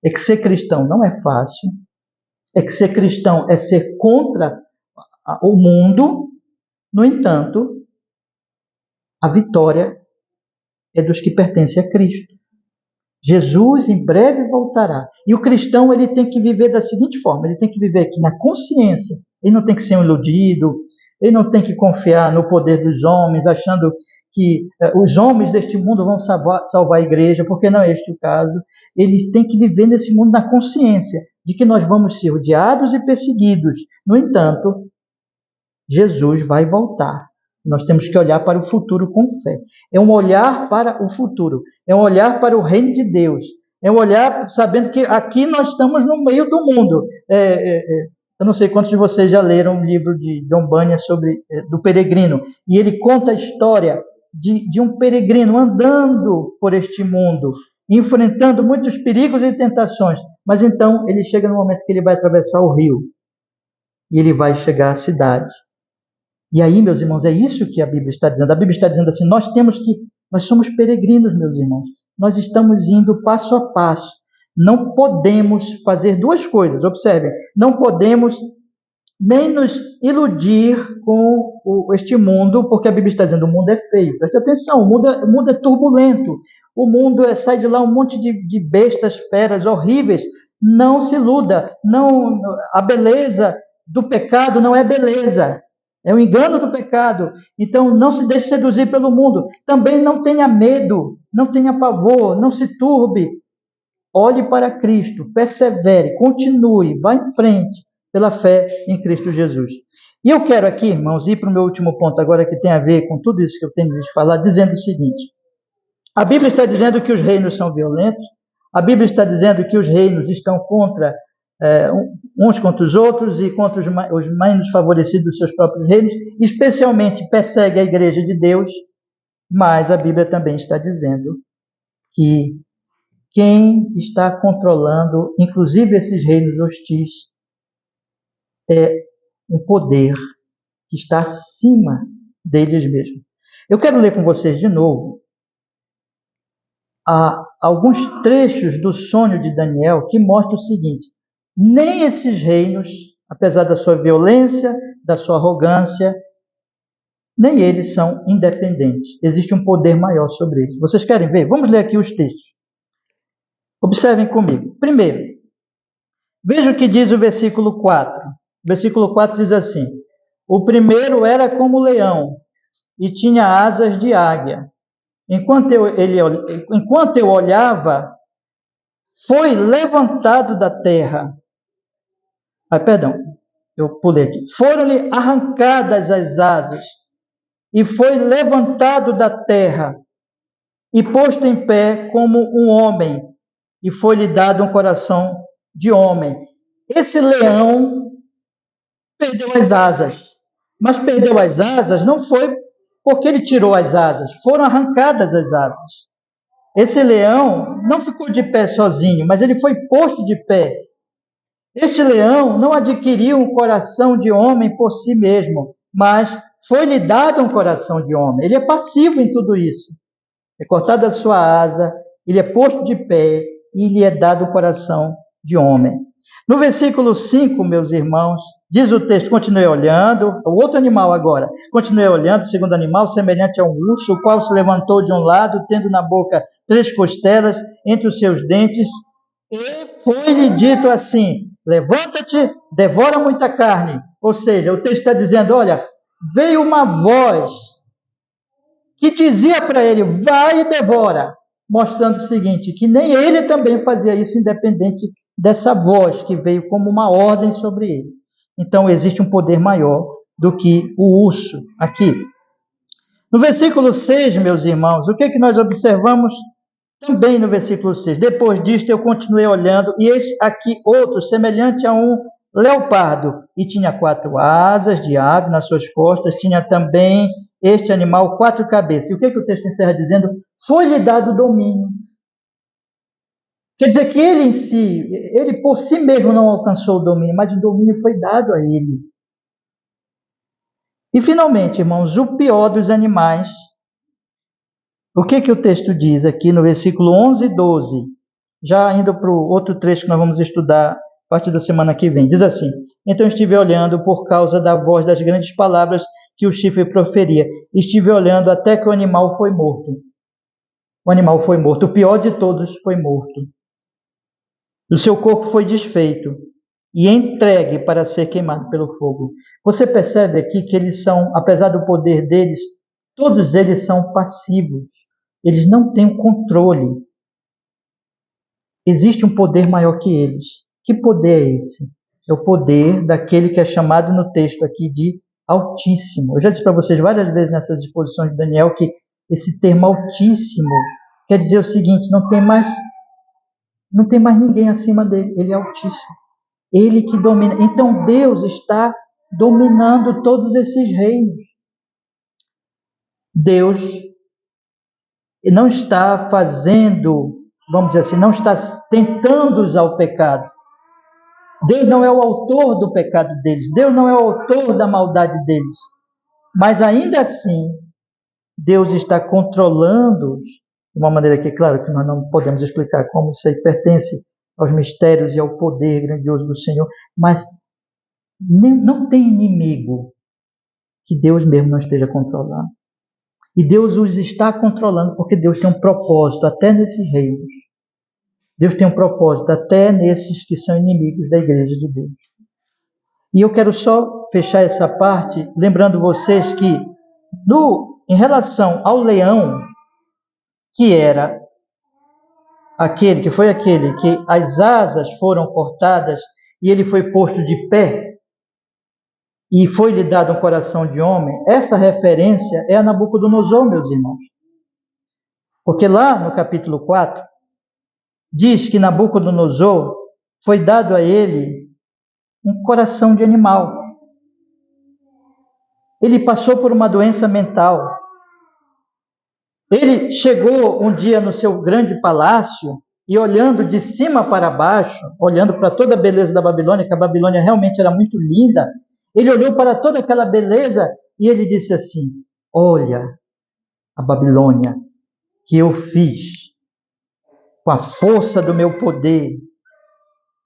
É que ser cristão não é fácil, é que ser cristão é ser contra o mundo, no entanto, a vitória é dos que pertencem a Cristo. Jesus em breve voltará. E o cristão ele tem que viver da seguinte forma, ele tem que viver aqui na consciência, ele não tem que ser um iludido, ele não tem que confiar no poder dos homens, achando que os homens deste mundo vão salvar a igreja, porque não é este o caso. Ele tem que viver nesse mundo na consciência de que nós vamos ser odiados e perseguidos. No entanto, Jesus vai voltar. Nós temos que olhar para o futuro com fé. É um olhar para o futuro. É um olhar para o reino de Deus. É um olhar sabendo que aqui nós estamos no meio do mundo. Eu não sei quantos de vocês já leram o livro de John Bunyan do peregrino. E ele conta a história de um peregrino andando por este mundo, enfrentando muitos perigos e tentações. Mas então ele chega no momento que ele vai atravessar o rio. E ele vai chegar à cidade. E aí, meus irmãos, é isso que a Bíblia está dizendo. A Bíblia está dizendo assim, nós somos peregrinos, meus irmãos. Nós estamos indo passo a passo. Não podemos fazer duas coisas, observem. Não podemos nem nos iludir com este mundo, porque a Bíblia está dizendo, o mundo é feio. Preste atenção, o mundo é turbulento. O mundo sai de lá um monte de bestas, feras horríveis. Não se iluda. A beleza do pecado não é beleza. É o engano do pecado. Então, não se deixe seduzir pelo mundo. Também não tenha medo, não tenha pavor, não se turbe. Olhe para Cristo, persevere, continue, vá em frente pela fé em Cristo Jesus. E eu quero aqui, irmãos, ir para o meu último ponto agora, que tem a ver com tudo isso que eu tenho de falar, dizendo o seguinte. A Bíblia está dizendo que os reinos são violentos. A Bíblia está dizendo que os reinos estão uns contra os outros e contra os menos favorecidos dos seus próprios reinos, especialmente persegue a igreja de Deus, mas a Bíblia também está dizendo que quem está controlando, inclusive esses reinos hostis, é um poder que está acima deles mesmos. Eu quero ler com vocês de novo alguns trechos do sonho de Daniel que mostram o seguinte: nem esses reinos, apesar da sua violência, da sua arrogância, nem eles são independentes. Existe um poder maior sobre eles. Vocês querem ver? Vamos ler aqui os textos. Observem comigo. Primeiro, veja o que diz o versículo 4. O versículo 4 diz assim: o primeiro era como leão e tinha asas de águia. Enquanto eu olhava, foi levantado da terra. Eu pulei aqui. Foram-lhe arrancadas as asas e foi levantado da terra e posto em pé como um homem e foi-lhe dado um coração de homem. Esse leão perdeu as asas, mas perdeu as asas não foi Porque ele tirou as asas, foram arrancadas as asas. Esse leão não ficou de pé sozinho, mas ele foi posto de pé. Este leão não adquiriu um coração de homem por si mesmo, mas foi-lhe dado um coração de homem. Ele é passivo em tudo isso. É cortada a sua asa, ele é posto de pé e lhe é dado o coração de homem. No versículo 5, meus irmãos, diz o texto, continuei olhando, o outro animal agora, continuei olhando, o segundo animal, semelhante a um urso, o qual se levantou de um lado, tendo na boca 3 costelas entre os seus dentes, e foi-lhe dito assim, levanta-te, devora muita carne. Ou seja, o texto está dizendo, olha, veio uma voz que dizia para ele, vai e devora, mostrando o seguinte, que nem ele também fazia isso, independente dessa voz que veio como uma ordem sobre ele. Então, existe um poder maior do que o urso aqui. No versículo 6, meus irmãos, o que é que nós observamos também no versículo 6? Depois disto, eu continuei olhando, e eis aqui outro, semelhante a um leopardo, e tinha 4 asas de ave nas suas costas, tinha também este animal 4 cabeças. E o que é que o texto encerra dizendo? Foi-lhe dado domínio. Quer dizer que ele em si, ele por si mesmo não alcançou o domínio, mas o domínio foi dado a ele. E finalmente, irmãos, o pior dos animais, o que que o texto diz aqui no versículo 11 e 12? Já indo para o outro trecho que nós vamos estudar a partir da semana que vem. Diz assim, então estive olhando por causa da voz das grandes palavras que o chifre proferia. Estive olhando até que o animal foi morto. O animal foi morto, o pior de todos foi morto. O seu corpo foi desfeito e entregue para ser queimado pelo fogo. Você percebe aqui que eles são, apesar do poder deles, todos eles são passivos. Eles não têm o controle. Existe um poder maior que eles. Que poder é esse? É o poder daquele que é chamado no texto aqui de Altíssimo. Eu já disse para vocês várias vezes nessas exposições de Daniel que esse termo Altíssimo quer dizer o seguinte, não tem mais ninguém acima dele, ele é Altíssimo. Ele que domina. Então Deus está dominando todos esses reinos. Deus não está fazendo, vamos dizer assim, não está tentando usar o pecado. Deus não é o autor do pecado deles. Deus não é o autor da maldade deles. Mas ainda assim, Deus está controlando-os de uma maneira que, claro, que nós não podemos explicar como isso aí pertence aos mistérios e ao poder grandioso do Senhor, mas não tem inimigo que Deus mesmo não esteja controlando. E Deus os está controlando porque Deus tem um propósito até nesses reinos. Deus tem um propósito até nesses que são inimigos da igreja de Deus. E eu quero só fechar essa parte lembrando vocês que em relação ao leão, que era aquele que as asas foram cortadas e ele foi posto de pé e foi-lhe dado um coração de homem, essa referência é a Nabucodonosor, meus irmãos. Porque lá no capítulo 4, diz que Nabucodonosor foi dado a ele um coração de animal. Ele passou por uma doença mental. Ele chegou um dia no seu grande palácio e olhando de cima para baixo, olhando para toda a beleza da Babilônia, que a Babilônia realmente era muito linda, ele olhou para toda aquela beleza e ele disse assim, olha a Babilônia que eu fiz com a força do meu poder,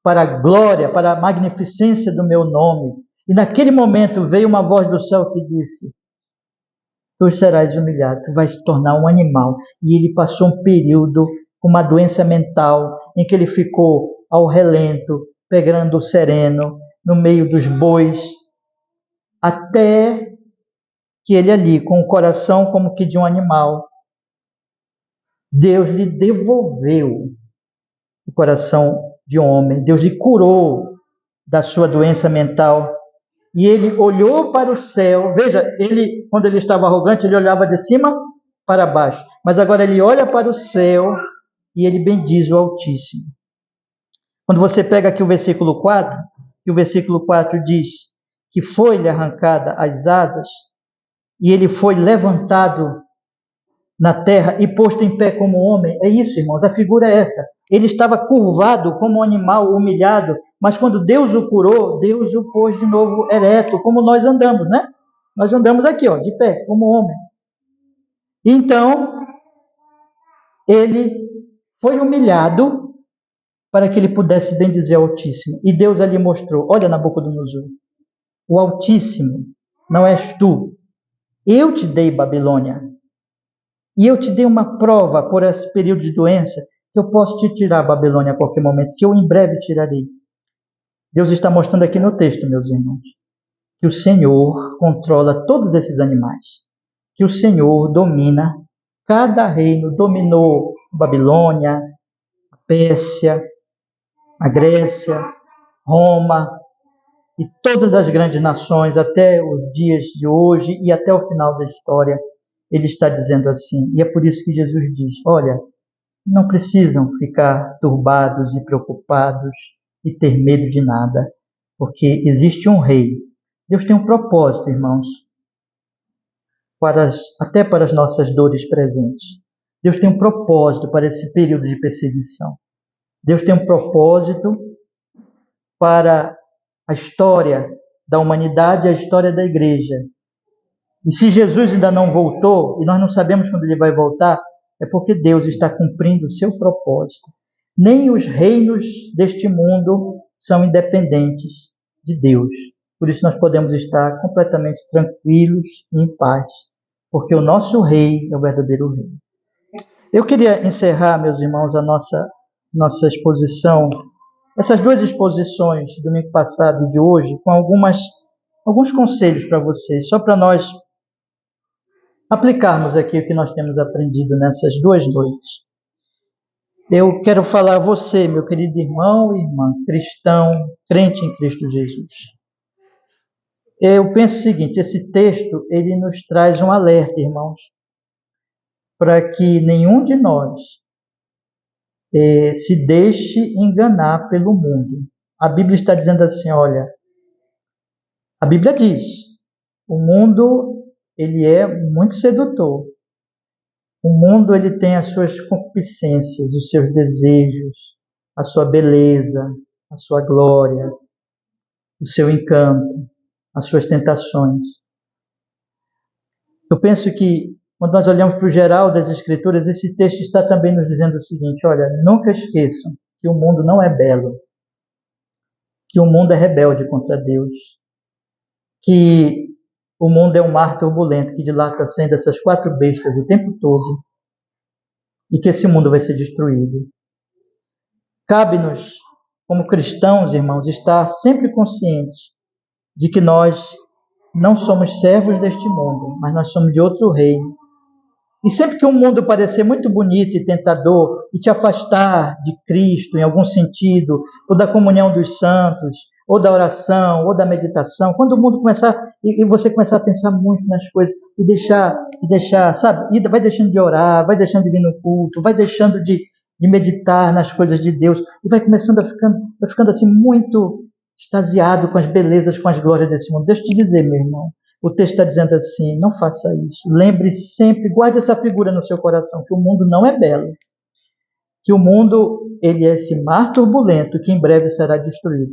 para a glória, para a magnificência do meu nome. E naquele momento veio uma voz do céu que disse, tu serás humilhado, tu vais te tornar um animal. E ele passou um período com uma doença mental, em que ele ficou ao relento, pegando o sereno, no meio dos bois, até que ele ali, com o coração como que de um animal, Deus lhe devolveu o coração de homem, Deus lhe curou da sua doença mental, e ele olhou para o céu, veja, quando ele estava arrogante, ele olhava de cima para baixo, mas agora ele olha para o céu, e ele bendiz o Altíssimo. Quando você pega aqui o versículo 4, e o versículo 4 diz que foi-lhe arrancada as asas, e ele foi levantado na terra e posto em pé como homem. É isso, irmãos, a figura é essa. Ele estava curvado como um animal, humilhado, mas quando Deus o curou, Deus o pôs de novo ereto, como nós andamos, né? Nós andamos aqui, ó, de pé, como homem. Então, ele foi humilhado para que ele pudesse bendizer o Altíssimo. E Deus ali mostrou, olha Nabucodonosor, o Altíssimo não és tu. Eu te dei Babilônia. E eu te dei uma prova por esse período de doença, que eu posso te tirar a Babilônia a qualquer momento, que eu em breve tirarei. Deus está mostrando aqui no texto, meus irmãos, que o Senhor controla todos esses animais, que o Senhor domina cada reino, dominou a Babilônia, a Pérsia, a Grécia, Roma e todas as grandes nações até os dias de hoje e até o final da história. Ele está dizendo assim, e é por isso que Jesus diz, olha, não precisam ficar turbados e preocupados e ter medo de nada, porque existe um rei. Deus tem um propósito, irmãos, até para as nossas dores presentes. Deus tem um propósito para esse período de perseguição. Deus tem um propósito para a história da humanidade e a história da igreja. E se Jesus ainda não voltou, e nós não sabemos quando ele vai voltar, é porque Deus está cumprindo o seu propósito. Nem os reinos deste mundo são independentes de Deus. Por isso nós podemos estar completamente tranquilos e em paz, porque o nosso rei é o verdadeiro rei. Eu queria encerrar, meus irmãos, a nossa exposição, essas duas exposições, domingo passado e de hoje, com alguns conselhos para vocês, só para nós aplicarmos aqui o que nós temos aprendido nessas duas noites. Eu quero falar a você, meu querido irmão e irmã, cristão, crente em Cristo Jesus. Eu penso o seguinte, esse texto, ele nos traz um alerta, irmãos, para que nenhum de nós se deixe enganar pelo mundo. A Bíblia está dizendo assim, olha, a Bíblia diz, o mundo, ele é muito sedutor. O mundo, ele tem as suas concupiscências, os seus desejos, a sua beleza, a sua glória, o seu encanto, as suas tentações. Eu penso que, quando nós olhamos para o geral das Escrituras, esse texto está também nos dizendo o seguinte, olha, nunca esqueçam que o mundo não é belo, que o mundo é rebelde contra Deus, que o mundo é um mar turbulento que dilata sendo essas quatro bestas o tempo todo e que esse mundo vai ser destruído. Cabe-nos, como cristãos, irmãos, estar sempre conscientes de que nós não somos servos deste mundo, mas nós somos de outro reino. E sempre que o mundo parecer muito bonito e tentador e te afastar de Cristo em algum sentido, ou da comunhão dos santos, ou da oração, ou da meditação, quando o mundo começar, e você começar a pensar muito nas coisas, e deixar, sabe, vai deixando de orar, vai deixando de vir no culto, vai deixando de meditar nas coisas de Deus, e vai ficando assim muito extasiado com as belezas, com as glórias desse mundo. Deixa eu te dizer, meu irmão, o texto está dizendo assim, não faça isso. Lembre sempre, guarde essa figura no seu coração, que o mundo não é belo. Que o mundo, ele é esse mar turbulento que em breve será destruído.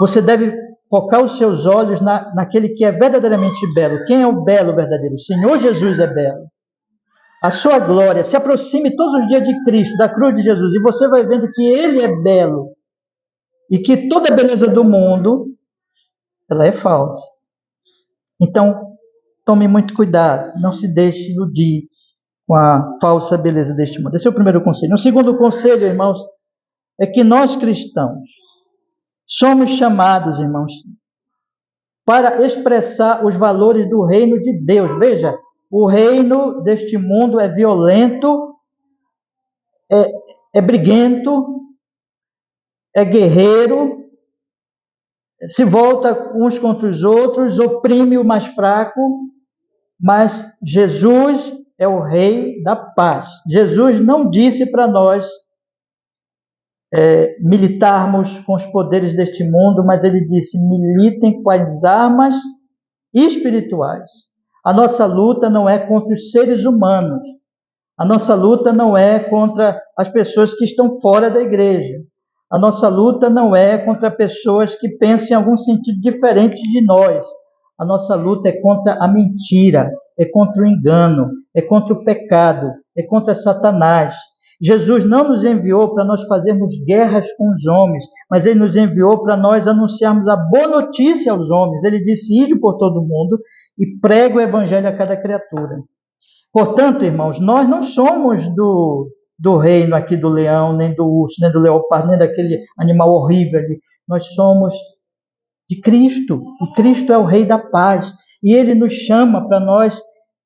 Você deve focar os seus olhos naquele que é verdadeiramente belo. Quem é o belo verdadeiro? O Senhor Jesus é belo. A sua glória, se aproxime todos os dias de Cristo, da cruz de Jesus, e você vai vendo que Ele é belo. E que toda a beleza do mundo, ela é falsa. Então, tome muito cuidado, não se deixe iludir com a falsa beleza deste mundo. Esse é o primeiro conselho. O segundo conselho, irmãos, é que nós cristãos somos chamados, irmãos, para expressar os valores do reino de Deus. Veja, o reino deste mundo é violento, é briguento, é guerreiro, se volta uns contra os outros, oprime o mais fraco, mas Jesus é o rei da paz. Jesus não disse para nós militarmos com os poderes deste mundo, mas ele disse, militem com as armas espirituais. A nossa luta não é contra os seres humanos. A nossa luta não é contra as pessoas que estão fora da igreja. A nossa luta não é contra pessoas que pensam em algum sentido diferente de nós. A nossa luta é contra a mentira, é contra o engano, é contra o pecado, é contra Satanás. Jesus não nos enviou para nós fazermos guerras com os homens, mas Ele nos enviou para nós anunciarmos a boa notícia aos homens. Ele disse: ide por todo mundo e pregue o evangelho a cada criatura. Portanto, irmãos, nós não somos do reino aqui do leão, nem do urso, nem do leopardo, nem daquele animal horrível ali. Nós somos de Cristo, e Cristo é o Rei da paz, e Ele nos chama para nós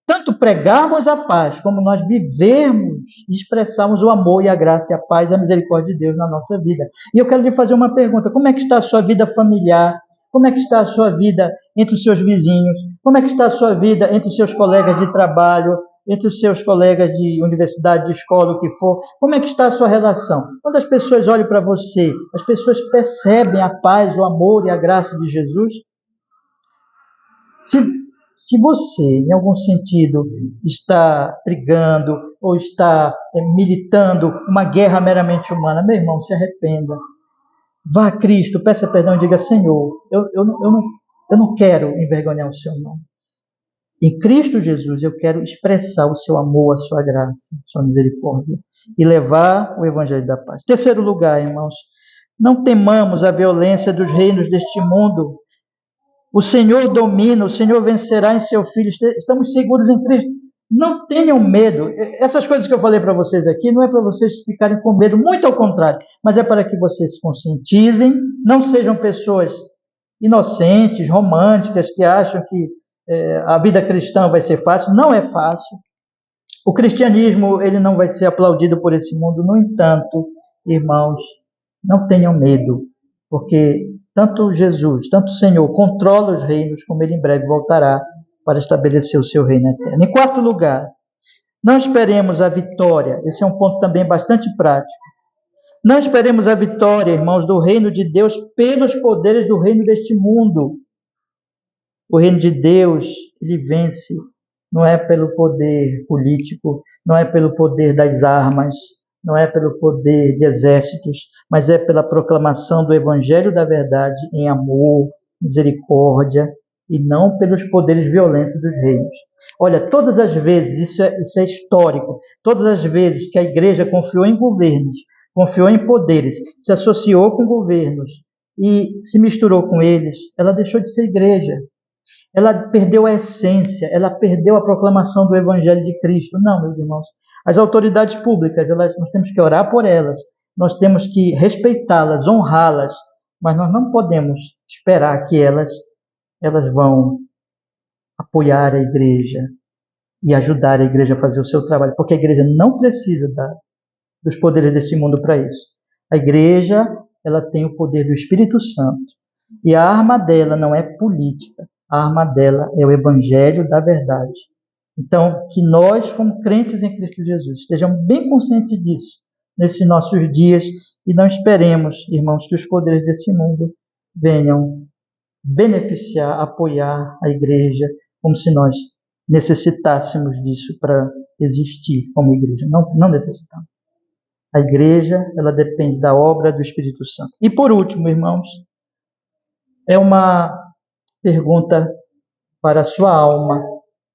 tanto pregarmos a paz, como nós vivermos e expressarmos o amor e a graça e a paz e a misericórdia de Deus na nossa vida. E eu quero lhe fazer uma pergunta: como é que está a sua vida familiar? Como é que está a sua vida entre os seus vizinhos? Como é que está a sua vida entre os seus colegas de trabalho, entre os seus colegas de universidade, de escola, o que for? Como é que está a sua relação? Quando as pessoas olham para você, as pessoas percebem a paz, o amor e a graça de Jesus? Se você, em algum sentido, está brigando ou está militando uma guerra meramente humana, meu irmão, se arrependa. Vá a Cristo, peça perdão e diga: Senhor, eu não quero envergonhar o seu nome. Em Cristo Jesus eu quero expressar o seu amor, a sua graça, a sua misericórdia e levar o evangelho da paz. Terceiro lugar, irmãos, não temamos a violência dos reinos deste mundo. O Senhor domina, o Senhor vencerá em seu Filho. Estamos seguros em Cristo. Não tenham medo. Essas coisas que eu falei para vocês aqui não é para vocês ficarem com medo, muito ao contrário, mas é para que vocês se conscientizem, não sejam pessoas inocentes, românticas, que acham que a vida cristã vai ser fácil. Não é fácil. O cristianismo ele não vai ser aplaudido por esse mundo. No entanto, irmãos, não tenham medo, porque tanto Jesus, tanto o Senhor controla os reinos, como Ele em breve voltará para estabelecer o seu reino eterno. Em quarto lugar, não esperemos a vitória. Esse é um ponto também bastante prático. Não esperemos a vitória, irmãos, do reino de Deus pelos poderes do reino deste mundo. O reino de Deus, ele vence, não é pelo poder político, não é pelo poder das armas, não é pelo poder de exércitos, mas é pela proclamação do evangelho da verdade em amor, misericórdia, e não pelos poderes violentos dos reinos. Olha, todas as vezes, isso é histórico, todas as vezes que a igreja confiou em governos, confiou em poderes, se associou com governos e se misturou com eles, ela deixou de ser igreja. Ela perdeu a essência, ela perdeu a proclamação do Evangelho de Cristo. Não, meus irmãos. As autoridades públicas, nós temos que orar por elas, nós temos que respeitá-las, honrá-las, mas nós não podemos esperar que elas vão apoiar a igreja e ajudar a igreja a fazer o seu trabalho, porque a igreja não precisa dos poderes deste mundo para isso. A igreja, ela tem o poder do Espírito Santo, e a arma dela não é política. A arma dela é o evangelho da verdade. Então, que nós, como crentes em Cristo Jesus, estejamos bem conscientes disso nesses nossos dias e não esperemos, irmãos, que os poderes desse mundo venham beneficiar, apoiar a igreja, como se nós necessitássemos disso para existir como igreja. Não necessitamos. A igreja, ela depende da obra do Espírito Santo. E por último, irmãos, é uma pergunta para a sua alma,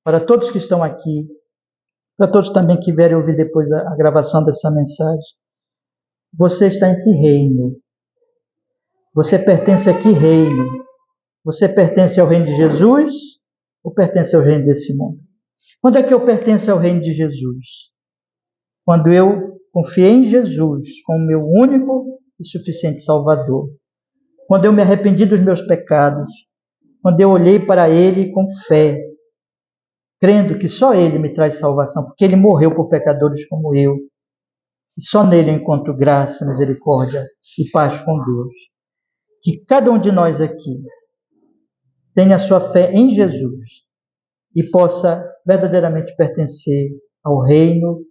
para todos que estão aqui, para todos também que vierem ouvir depois a gravação dessa mensagem. Você está em que reino? Você pertence a que reino? Você pertence ao reino de Jesus ou pertence ao reino desse mundo? Quando é que eu pertenço ao reino de Jesus? Quando eu confiei em Jesus como meu único e suficiente Salvador. Quando eu me arrependi dos meus pecados. Quando eu olhei para Ele com fé, crendo que só Ele me traz salvação, porque Ele morreu por pecadores como eu. E só nele eu encontro graça, misericórdia e paz com Deus. Que cada um de nós aqui tenha sua fé em Jesus e possa verdadeiramente pertencer ao reino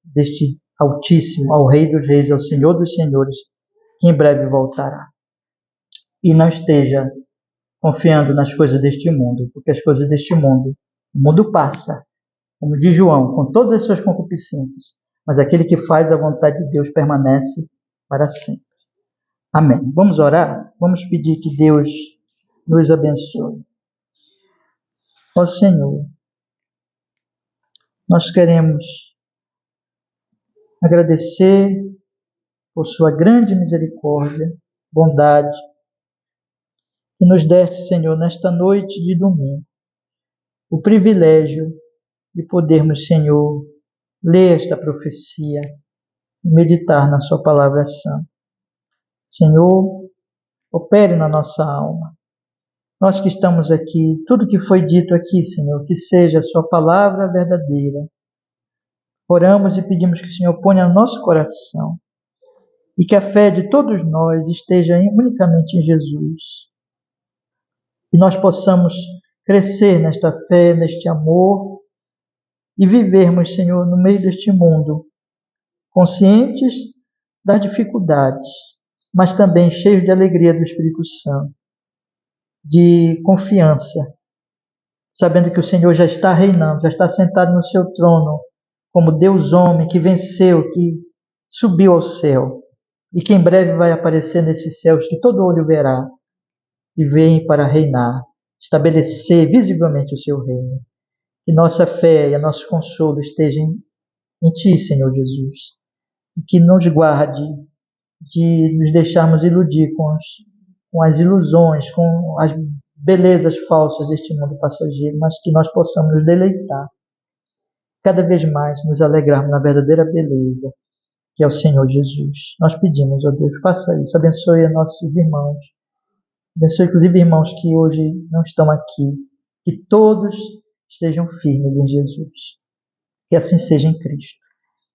deste Altíssimo, ao Rei dos Reis, ao Senhor dos Senhores, que em breve voltará. E não esteja confiando nas coisas deste mundo, porque as coisas deste mundo O mundo passa, como diz João, com todas as suas concupiscências, mas aquele que faz a vontade de Deus permanece para sempre. Amém. Vamos orar? Vamos pedir que Deus nos abençoe. Ó Senhor, nós queremos agradecer por sua grande misericórdia, bondade, que nos deste, Senhor, nesta noite de domingo, o privilégio de podermos, Senhor, ler esta profecia e meditar na sua palavra santa. Senhor, opere na nossa alma. Nós que estamos aqui, tudo que foi dito aqui, Senhor, que seja a sua palavra verdadeira. Oramos e pedimos que o Senhor ponha no nosso coração e que a fé de todos nós esteja unicamente em Jesus. E nós possamos crescer nesta fé, neste amor e vivermos, Senhor, no meio deste mundo, conscientes das dificuldades, mas também cheios de alegria do Espírito Santo, de confiança, sabendo que o Senhor já está reinando, já está sentado no seu trono, como Deus homem que venceu, que subiu ao céu, e que em breve vai aparecer nesses céus que todo olho verá, e vem para reinar, estabelecer visivelmente o seu reino. Que nossa fé e nosso consolo estejam em Ti, Senhor Jesus, e que nos guarde de nos deixarmos iludir com as ilusões, com as belezas falsas deste mundo passageiro, mas que nós possamos nos deleitar, cada vez mais nos alegrarmos na verdadeira beleza, que é o Senhor Jesus. Nós pedimos, ó Deus, faça isso, abençoe a nossos irmãos, abençoe inclusive irmãos que hoje não estão aqui, que todos estejam firmes em Jesus, que assim seja em Cristo.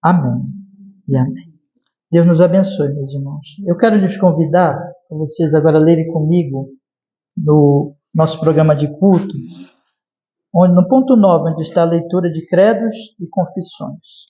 Amém e amém. Deus nos abençoe, meus irmãos. Eu quero lhes convidar para vocês agora lerem comigo no nosso programa de culto, onde no ponto 9, onde está a leitura de credos e confissões.